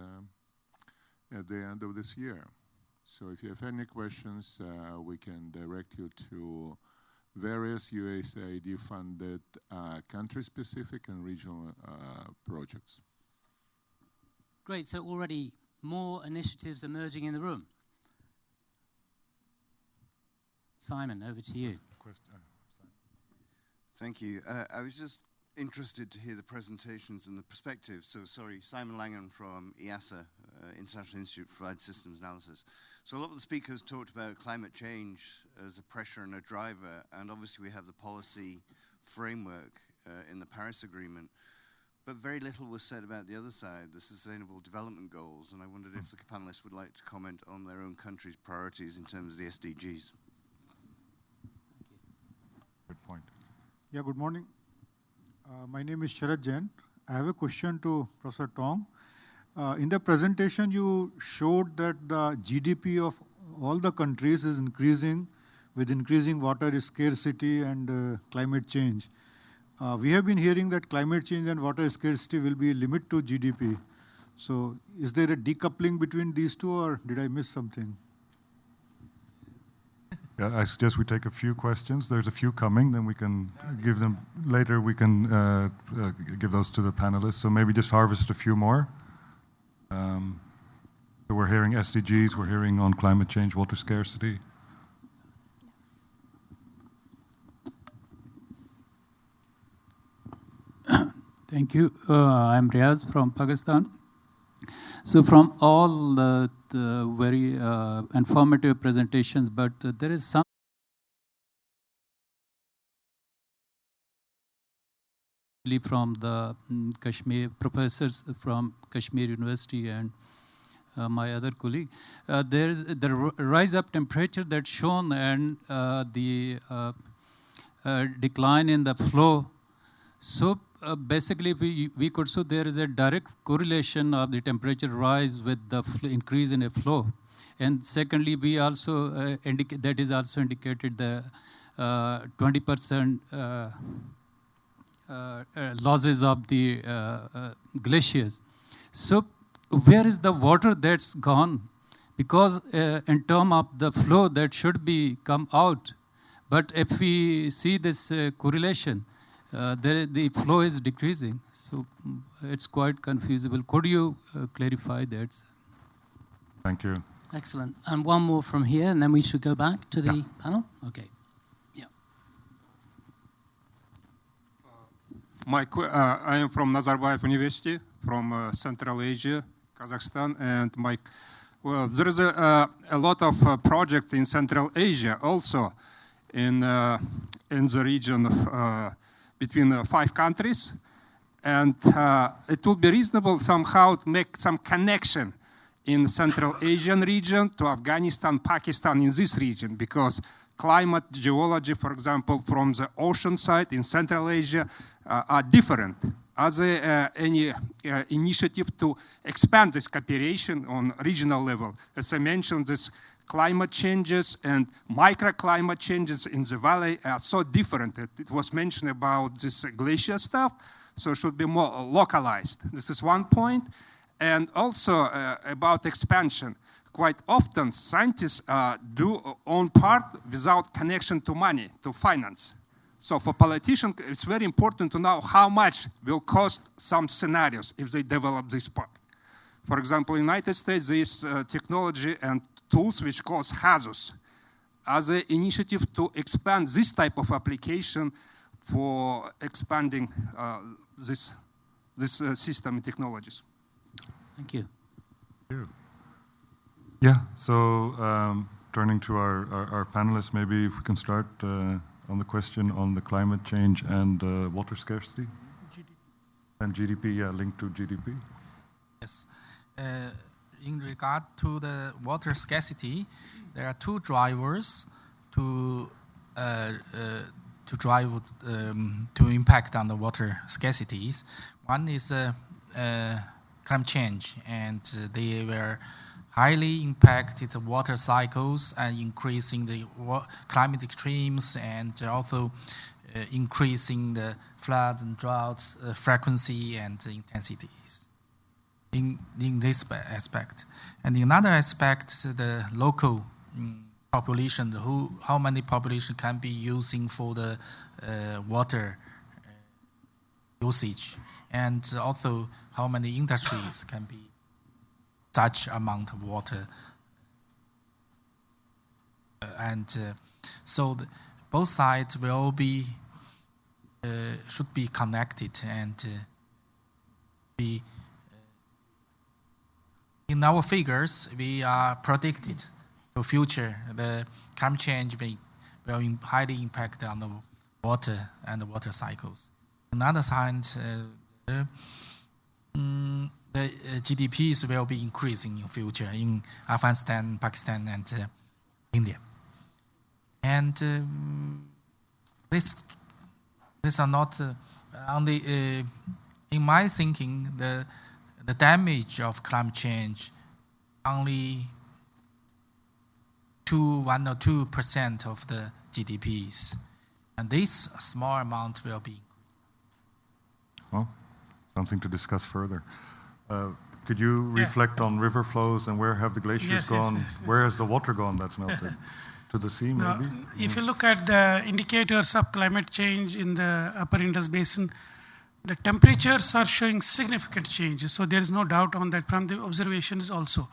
at the end of this year. So if you have any questions, we can direct you to various USAID-funded country-specific and regional projects. Great, so already more initiatives emerging in the room. Simon, over to you. Thank you. I was just interested to hear the presentations and the perspectives. So, sorry, Simon Langan from IASA, International Institute for Applied Systems Analysis. So a lot of the speakers talked about climate change as a pressure and a driver, and obviously we have the policy framework in the Paris Agreement, but very little was said about the other side, the Sustainable Development Goals, and I wondered if the panelists would like to comment on their own country's priorities in terms of the SDGs. Good point. Yeah, good morning. My name is Sharad Jain. I have a question to Professor Tong. In the presentation, you showed that the GDP of all the countries is increasing with increasing water scarcity and climate change. We have been hearing that climate change and water scarcity will be a limit to GDP. So is there a decoupling between these two, or did I miss something? Yeah, I suggest we take a few questions. There's a few coming, then we can give them later. We can give those to the panelists. So maybe just harvest a few more. So we're hearing SDGs, we're hearing on climate change, water scarcity. Thank you. I'm Riaz from Pakistan. So from all the very informative presentations, but there is some from the Kashmir professors from Kashmir University and my other colleague. There is the rise of temperature that's shown and the decline in the flow. So basically, we could show there is a direct correlation of the temperature rise with the increase in a flow. And secondly, we also that is also indicated the 20% losses of the glaciers. So where is the water that's gone? Because in terms of the flow that should be come out, but if we see this correlation, the flow is decreasing, so it's quite confusable. Could you clarify that? Thank you. Excellent. And one more from here, and then we should go back to the panel. Okay. Yeah. I am from Nazarbayev University, from Central Asia, Kazakhstan, and there is a lot of projects in Central Asia also, in the region of between 5 countries, and it will be reasonable somehow to make some connection in Central Asian region to Afghanistan, Pakistan in this region, because climate, geology, for example, from the ocean side in Central Asia are different. Are there any initiative to expand this cooperation on regional level? As I mentioned, this climate changes and microclimate changes in the valley are so different. It was mentioned about this glacier stuff, so it should be more localized. This is one point. And also about expansion. Quite often scientists do own part without connection to money, to finance. So for politicians, it's very important to know how much will cost some scenarios if they develop this part. For example, in the United States, there is technology and tools which cause HAZUS as an initiative to expand this type of application for expanding this system and technologies. Thank you. Thank you. Yeah, so turning to our panelists, maybe if we can start on the question on the climate change and water scarcity. And GDP, yeah, linked to GDP. Yes. In regard to the water scarcity, there are 2 drivers to drive to impact on the water scarcities. One is climate change, and they were highly impacted the water cycles and increasing the climate extremes, and also increasing the flood and drought frequency and intensities. In this aspect. And in another aspect, the local population, how many population can be using for the water usage, and also how many industries can be such amount of water. So both sides will be should be connected and be. In our figures, we are predicted for future the climate change will highly impact on the water and the water cycles. On the other side, the GDPs will be increasing in future in Afghanistan, Pakistan, and India. And these are not only in my thinking, the damage of climate change only 1 or 2% of the GDPs. And this small amount will be. Well, something to discuss further. Could you reflect on river flows and where have the glaciers gone? Yes. Where has the water gone that's melted? To the sea, maybe? If you look at the indicators of climate change in the upper Indus Basin, the temperatures are showing significant changes. So there is no doubt on that from the observations also.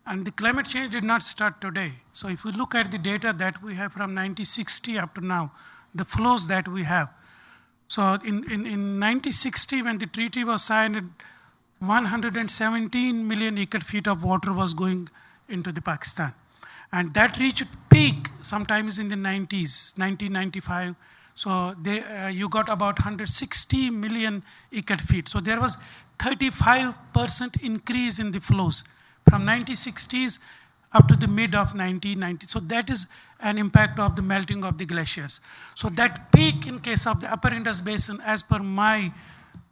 And the climate change did not start today. So if we look at the data that we have from 1960 up to now, the flows that we have. So in 1960, when the treaty was signed, 117 million acre feet of water was going into the Pakistan. And that reached peak sometimes in the 90s, 1995. So you got about 160 million acre feet. So there was 35% increase in the flows from 1960s up to the mid of 1990. So that is an impact of the melting of the glaciers. So that peak in case of the upper Indus Basin, as per my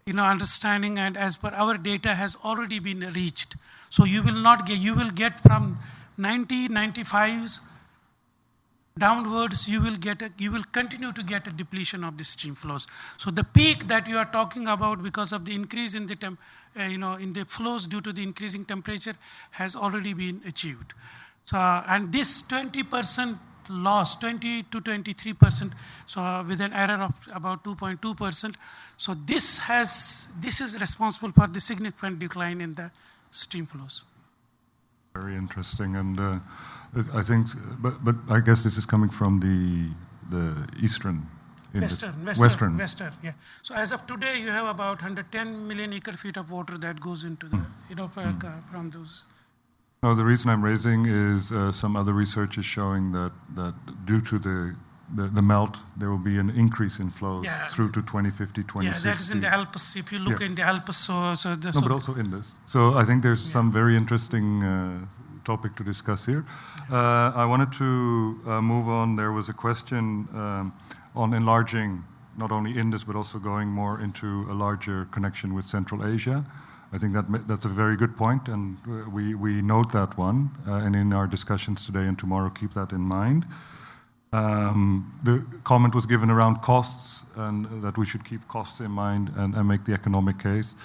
understanding and as per our data, has already been reached. So you will get from 1995s downwards, you will continue to get a depletion of the stream flows. So the peak that you are talking about because of the increase in the in the flows due to the increasing temperature has already been achieved. So and this 20% loss, 20 to 23%, so with an error of about 2.2%. So this is responsible for the significant decline in the stream flows. Very interesting, and I think, but I guess this is coming from the eastern, Western, yeah. So as of today, you have about 110 million acre feet of water that goes into the, from those. No, the reason I'm raising is some other research is showing that due to the melt, there will be an increase in flows through to 2050, 2060. Yeah, that is in the Alps. If you look in the Alps, but also in this. So I think there's some very interesting topic to discuss here. I wanted to move on. There was a question on enlarging not only Indus, but also going more into a larger connection with Central Asia. I think that's a very good point, and we note that one, and in our discussions today and tomorrow, keep that in mind. The comment was given around costs, and that we should keep costs in mind and make the economic case.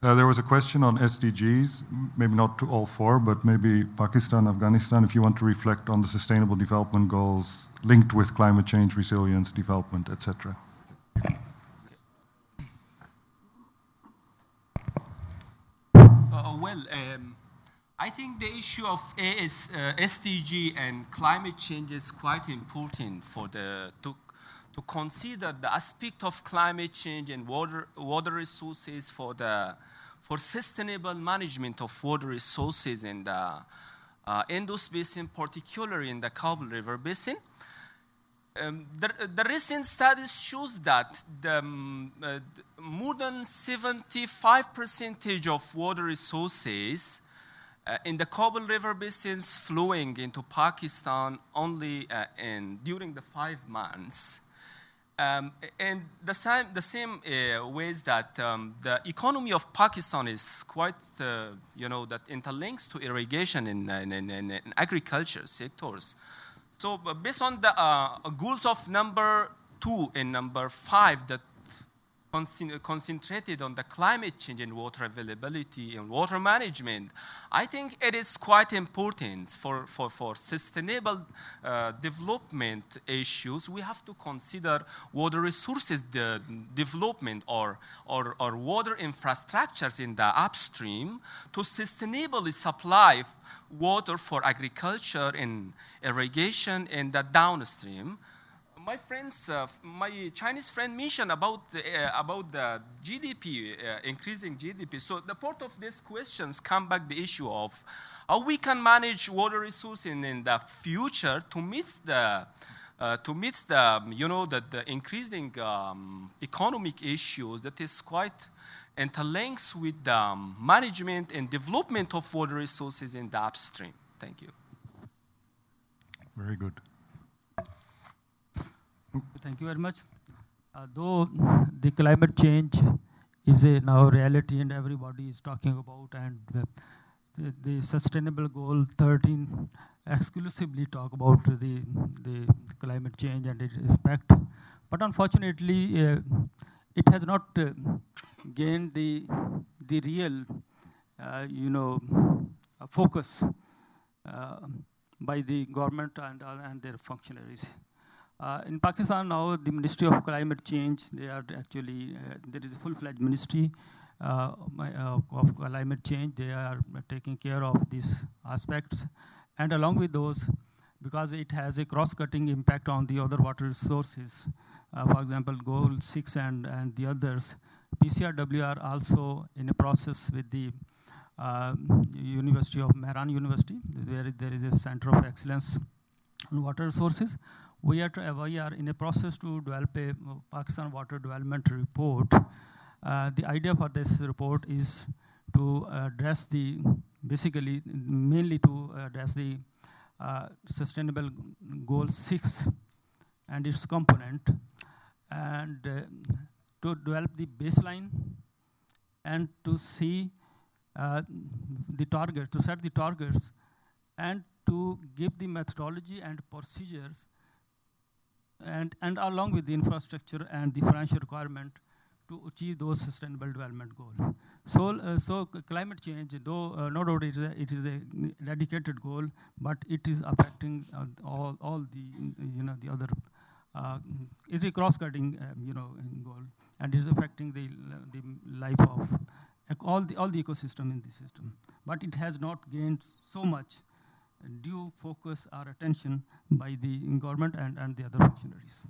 There was a question on SDGs, maybe not to all four, but maybe Pakistan, Afghanistan, if you want to reflect on the sustainable development goals linked with climate change, resilience, development, etc. I think the issue of SDG and climate change is quite important to consider the aspect of climate change and water resources for sustainable management of water resources in the Indus Basin, particularly in the Kabul River Basin. The recent studies shows that more than 75% of water resources in the Kabul River basins flowing into Pakistan only during the 5 months. And the same ways that the economy of Pakistan is quite, that interlinks to irrigation in agriculture sectors. So based on the goals of number 2 and number 5 that concentrated on the climate change and water availability and water management, I think it is quite important for sustainable development issues. We have to consider water resources development or water infrastructures in the upstream to sustainably supply water for agriculture and irrigation in the downstream. My Chinese friend mentioned about the GDP, increasing GDP. So the part of these questions come back the issue of how we can manage water resources in the future to meet the the increasing economic issues that is quite interlinks with the management and development of water resources in the upstream. Thank you. Very good. Thank you very much. Though the climate change is a now reality and everybody is talking about, and the Sustainable Goal 13 exclusively talk about the climate change and its impact. But unfortunately, it has not gained the real, focus by the government and their functionaries. In Pakistan now, the Ministry of Climate Change, they are actually, there is a full-fledged ministry of climate change. They are taking care of these aspects. And along with those, because it has a cross-cutting impact on the other water resources, for example, Goal 6 and the others, PCRW are also in a process with the University of Mehran University, where there is a center of excellence on water resources. We are in a process to develop a Pakistan Water Development Report. The idea for this report is to address mainly to address the Sustainable Goal 6 and its component, and to develop the baseline and to see the target, to set the targets, and to give the methodology and procedures, and along with the infrastructure and the financial requirement to achieve those sustainable development goals. So climate change, though no doubt it is a dedicated goal, but it is affecting all the the other. It's a cross-cutting goal, and is affecting the life of all the ecosystem in the system. But it has not gained so much due focus or attention by the government and the other functionaries.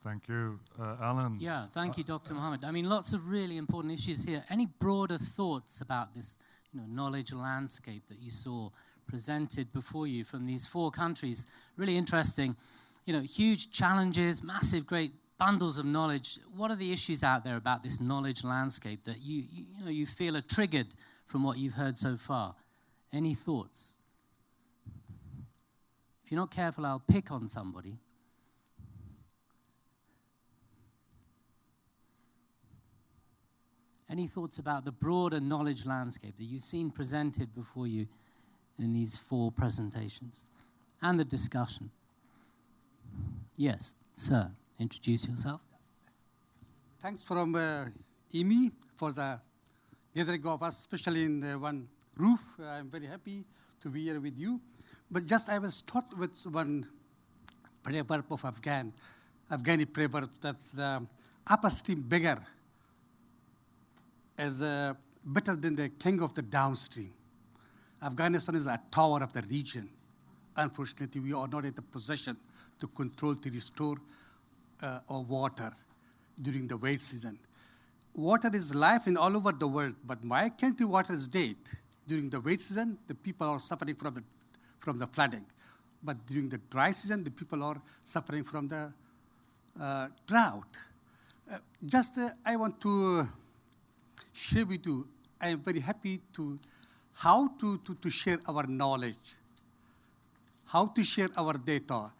Thank you. Alan? Yeah, thank you, Dr. Mohammed. I mean, lots of really important issues here. Any broader thoughts about this knowledge landscape that you saw presented before you from these 4 countries? Really interesting. Huge challenges, massive, great bundles of knowledge. What are the issues out there about this knowledge landscape that you feel are triggered from what you've heard so far? Any thoughts? If you're not careful, I'll pick on somebody. Any thoughts about the broader knowledge landscape that you've seen presented before you in these 4 presentations and the discussion? Yes, sir. Introduce yourself. Thanks from IMI for the gathering of us, especially in the one roof. I'm very happy to be here with you. But just I will start with one proverb of Afghani proverb, that's the upstream beggar is better than the king of the downstream. Afghanistan is a tower of the region. Unfortunately, we are not in the position to control, to restore our water during the wet season. Water is life in all over the world, but my country water is dead. During the wet season, the people are suffering from the flooding. But during the dry season, the people are suffering from the drought. I want to share with you, I am very happy to how to share our knowledge, how to share our data.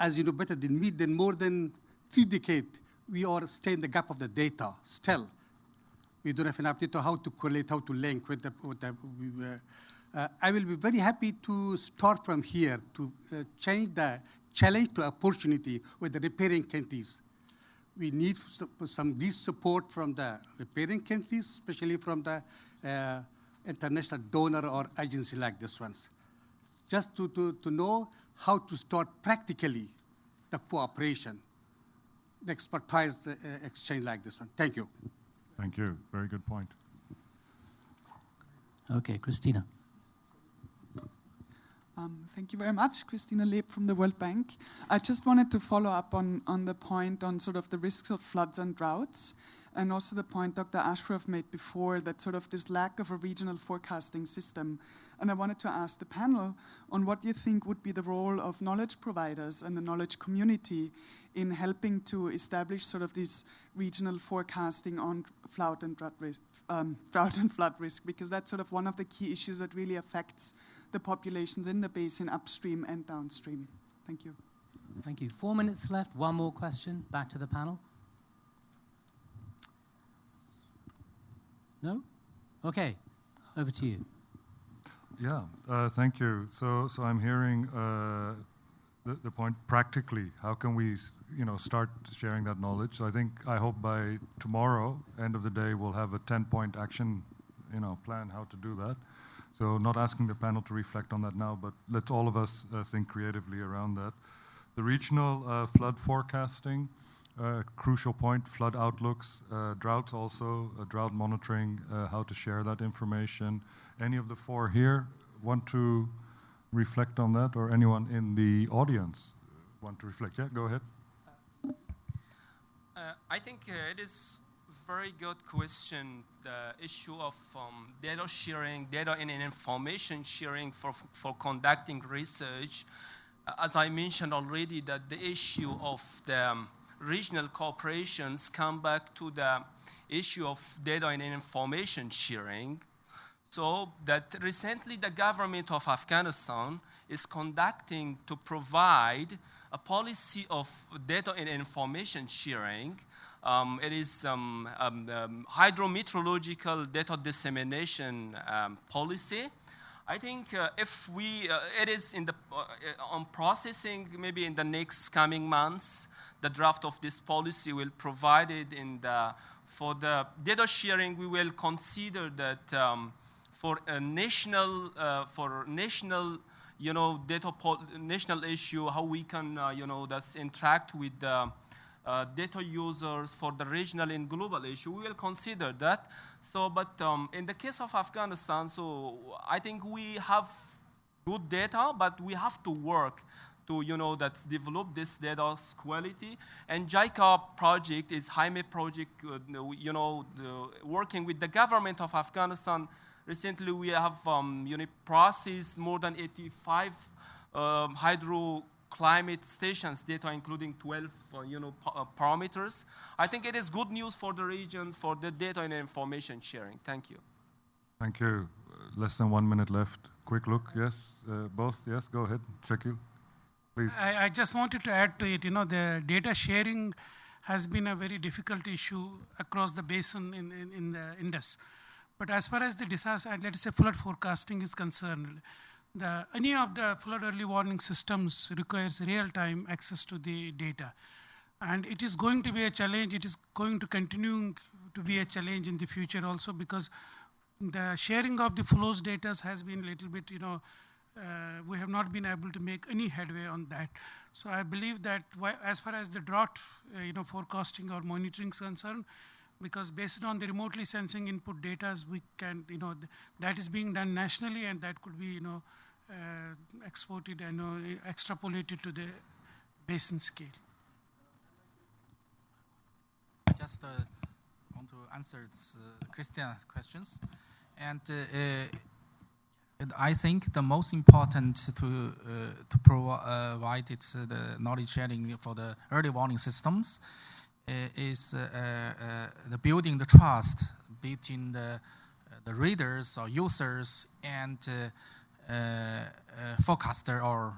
As you know better than me, then more than 3 decades, we are staying in the gap of the data still. We don't have enough data how to collate, how to link with I will be very happy to start from here to change the challenge to opportunity with the repairing countries. We need some support from the repairing countries, especially from the international donor or agency like this ones. Just to know how to start practically the cooperation, the expertise exchange like this one. Thank you. Thank you. Very good point. Okay, Christina. Thank you very much. Christina Leb from the World Bank. I just wanted to follow up on the point on sort of the risks of floods and droughts, and also the point Dr. Ashraf made before, that sort of this lack of a regional forecasting system. And I wanted to ask the panel on what you think would be the role of knowledge providers and the knowledge community in helping to establish sort of this regional forecasting on drought and flood risk, because that's sort of one of the key issues that really affects the populations in the basin upstream and downstream. Thank you. Thank you. 4 minutes left. One more question. Back to the panel. No? Okay, over to you. Yeah, thank you. So I'm hearing the point practically. How can we, start sharing that knowledge? So I hope by tomorrow, end of the day, we'll have a 10-point action, plan how to do that. So not asking the panel to reflect on that now, but let's all of us think creatively around that. The regional flood forecasting, crucial point, flood outlooks, droughts also, drought monitoring, how to share that information. Any of the four here want to reflect on that, or anyone in the audience want to reflect? Yeah, go ahead. I think it is very good question, the issue of data sharing, data and information sharing for conducting research. As I mentioned already, that the issue of the regional cooperations come back to the issue of data and information sharing. So that recently the government of Afghanistan is conducting to provide a policy of data and information sharing. It is hydrometeorological data dissemination policy. I think if it is in the on processing, maybe in the next coming months, the draft of this policy will provide it for the data sharing. We will consider that for a national national issue, how we can that's interact with the data users for the regional and global issue. We will consider that. So, but in the case of Afghanistan, so I think we have good data, but we have to work to develop this data's quality. And JICA project is Jaime project, working with the government of Afghanistan. Recently, we have processed more than 85 hydroclimate stations data, including 12 parameters. I think it is good news for the regions for the data and information sharing. Thank you. Thank you. Less than 1 minute left. Quick look. Yes, both. Yes, go ahead. Shakil, please. I just wanted to add to it. The data sharing has been a very difficult issue across the basin in the Indus. But as far as the disaster, let us say flood forecasting is concerned, any of the flood early warning systems requires real-time access to the data. And it is going to be a challenge. It is going to continue to be a challenge in the future also, because the sharing of the flows data has been a little bit, we have not been able to make any headway on that. So I believe that as far as the drought, forecasting or monitoring is concerned, because based on the remotely sensing input data, we can, that is being done nationally, and that could be, exported and extrapolated to the basin scale. I just want to answer Christian's questions, and I think the most important to provide the knowledge sharing for the early warning systems is the building the trust between the readers or users and forecaster or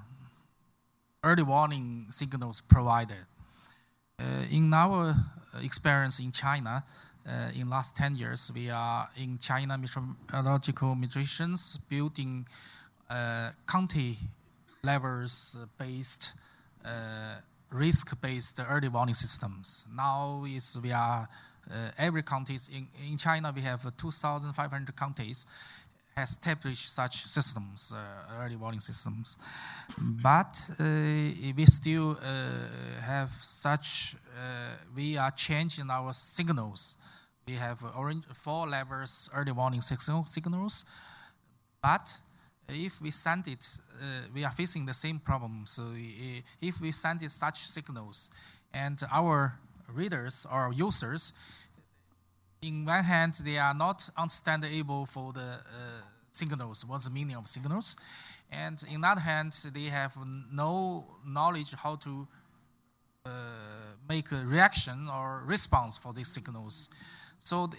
early warning signals provider. In our experience in China, in last 10 years, we are in China meteorological metricians building county levels based risk-based early warning systems. Now we are every counties in China. We have 2,500 counties has established such systems, early warning systems. But we still have such. We are changing our signals. We have 4 levels early warning signals, but if we send it, we are facing the same problem. So if we send it such signals, and our readers or users, in one hand, they are not understandable for the signals, what's the meaning of signals, and in other hand, they have no knowledge how to make a reaction or response for these signals. So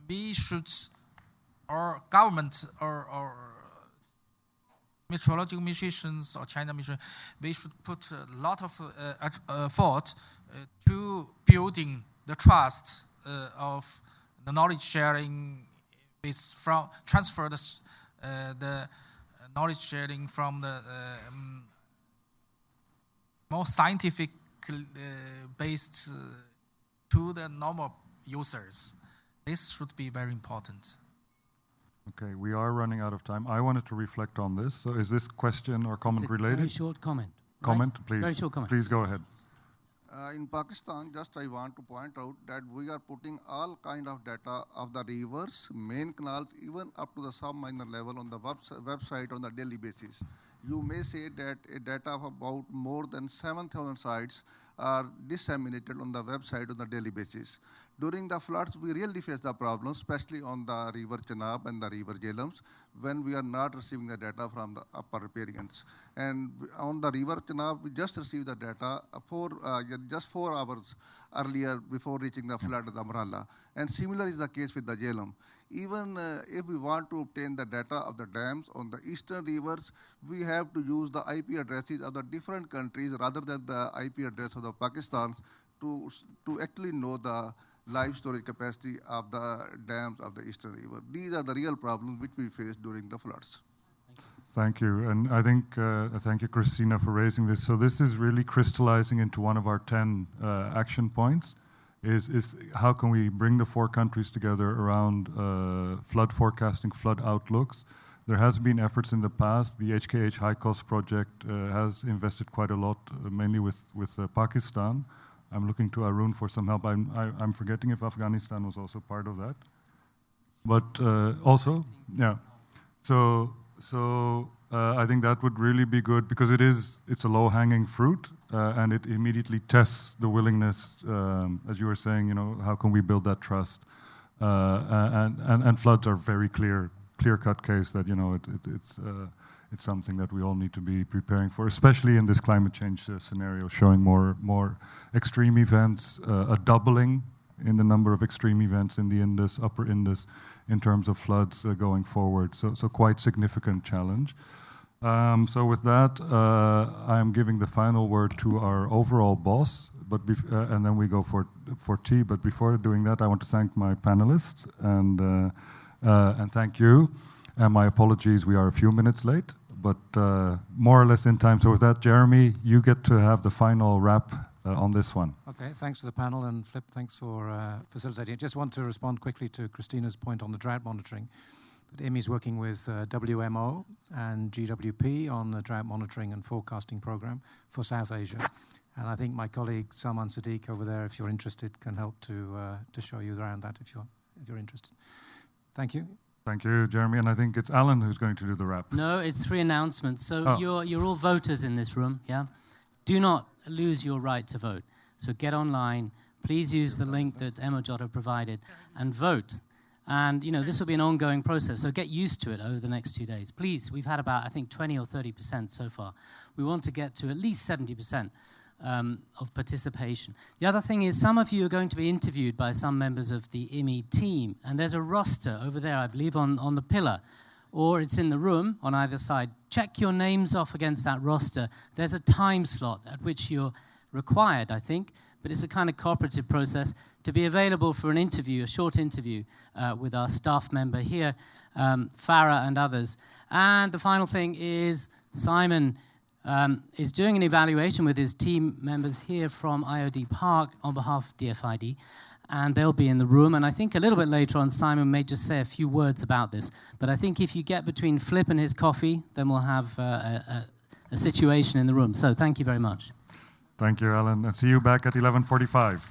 we should, our government or meteorological metricians or China metricians, we should put a lot of thought to building the trust of the knowledge sharing transfer the knowledge sharing from the more scientific based to the normal users. This should be very important. Okay, we are running out of time. I wanted to reflect on this. So is this question or comment related? Very short comment. Comment, right? please. Very short comment. Please go ahead. In Pakistan, just I want to point out that we are putting all kind of data of the rivers, main canals, even up to the sub-minor level on the website on a daily basis. You may say that a data of about more than 7,000 sites are disseminated on the website on a daily basis. During the floods, we really face the problem, especially on the river Chenab and the river Jhelums, when we are not receiving the data from the upper riparians. And on the river Chenab, we just received the data just 4 hours earlier before reaching the flood of the Amrala. And similar is the case with the Jhelum. Even if we want to obtain the data of the dams on the eastern rivers, we have to use the IP addresses of the different countries rather than the IP address of the Pakistan to actually know the live storage capacity of the dams of the eastern river. These are the real problems which we face during the floods. Thank you. And I think, thank you, Christina, for raising this. So this is really crystallizing into one of our 10 action points, is how can we bring the 4 countries together around flood forecasting, flood outlooks. There has been efforts in the past. The HKH High Cost Project has invested quite a lot, mainly with Pakistan. I'm looking to Arun for some help. I'm forgetting if Afghanistan was also part of that. But also, yeah. So I think that would really be good because it's a low-hanging fruit and it immediately tests the willingness, as you were saying, how can we build that trust? And floods are very clear-cut case that it's something that we all need to be preparing for, especially in this climate change scenario, showing more extreme events, a doubling in the number of extreme events in the Indus, upper Indus, in terms of floods going forward. So quite significant challenge. So with that, I'm giving the final word to our overall boss, and then we go for tea. But before doing that, I want to thank my panelists and thank you. And my apologies, we are a few minutes late, but more or less in time. So with that, Jeremy, you get to have the final wrap on this one. Okay, thanks to the panel, and Flip, thanks for facilitating. I just want to respond quickly to Christina's point on the drought monitoring. That IMI is working with WMO and GWP on the drought monitoring and forecasting program for South Asia. And I think my colleague Salman Sadiq over there, if you're interested, can help to show you around that if you're interested. Thank you. Thank you, Jeremy. And I think it's Alan who's going to do the wrap. No, it's 3 announcements. So you're all voters in this room, yeah? Do not lose your right to vote. So get online. Please use the link that Emma Jota provided and vote. And, this will be an ongoing process. So get used to it over the next 2 days. Please, we've had about, I think, 20 or 30% so far. We want to get to at least 70%. Of participation. The other thing is some of you are going to be interviewed by some members of the IMI team, and there's a roster over there, I believe, on the pillar, or it's in the room on either side. Check your names off against that roster. There's a time slot at which you're required, I think, but it's a kind of cooperative process to be available for an interview, a short interview with our staff member here, Farah and others. And the final thing is Simon is doing an evaluation with his team members here from IOD Park on behalf of DFID, and they'll be in the room. And I think a little bit later on, Simon may just say a few words about this. But I think if you get between Flip and his coffee, then we'll have a situation in the room. So thank you very much. Thank you, Alan. And see you back at 11:45.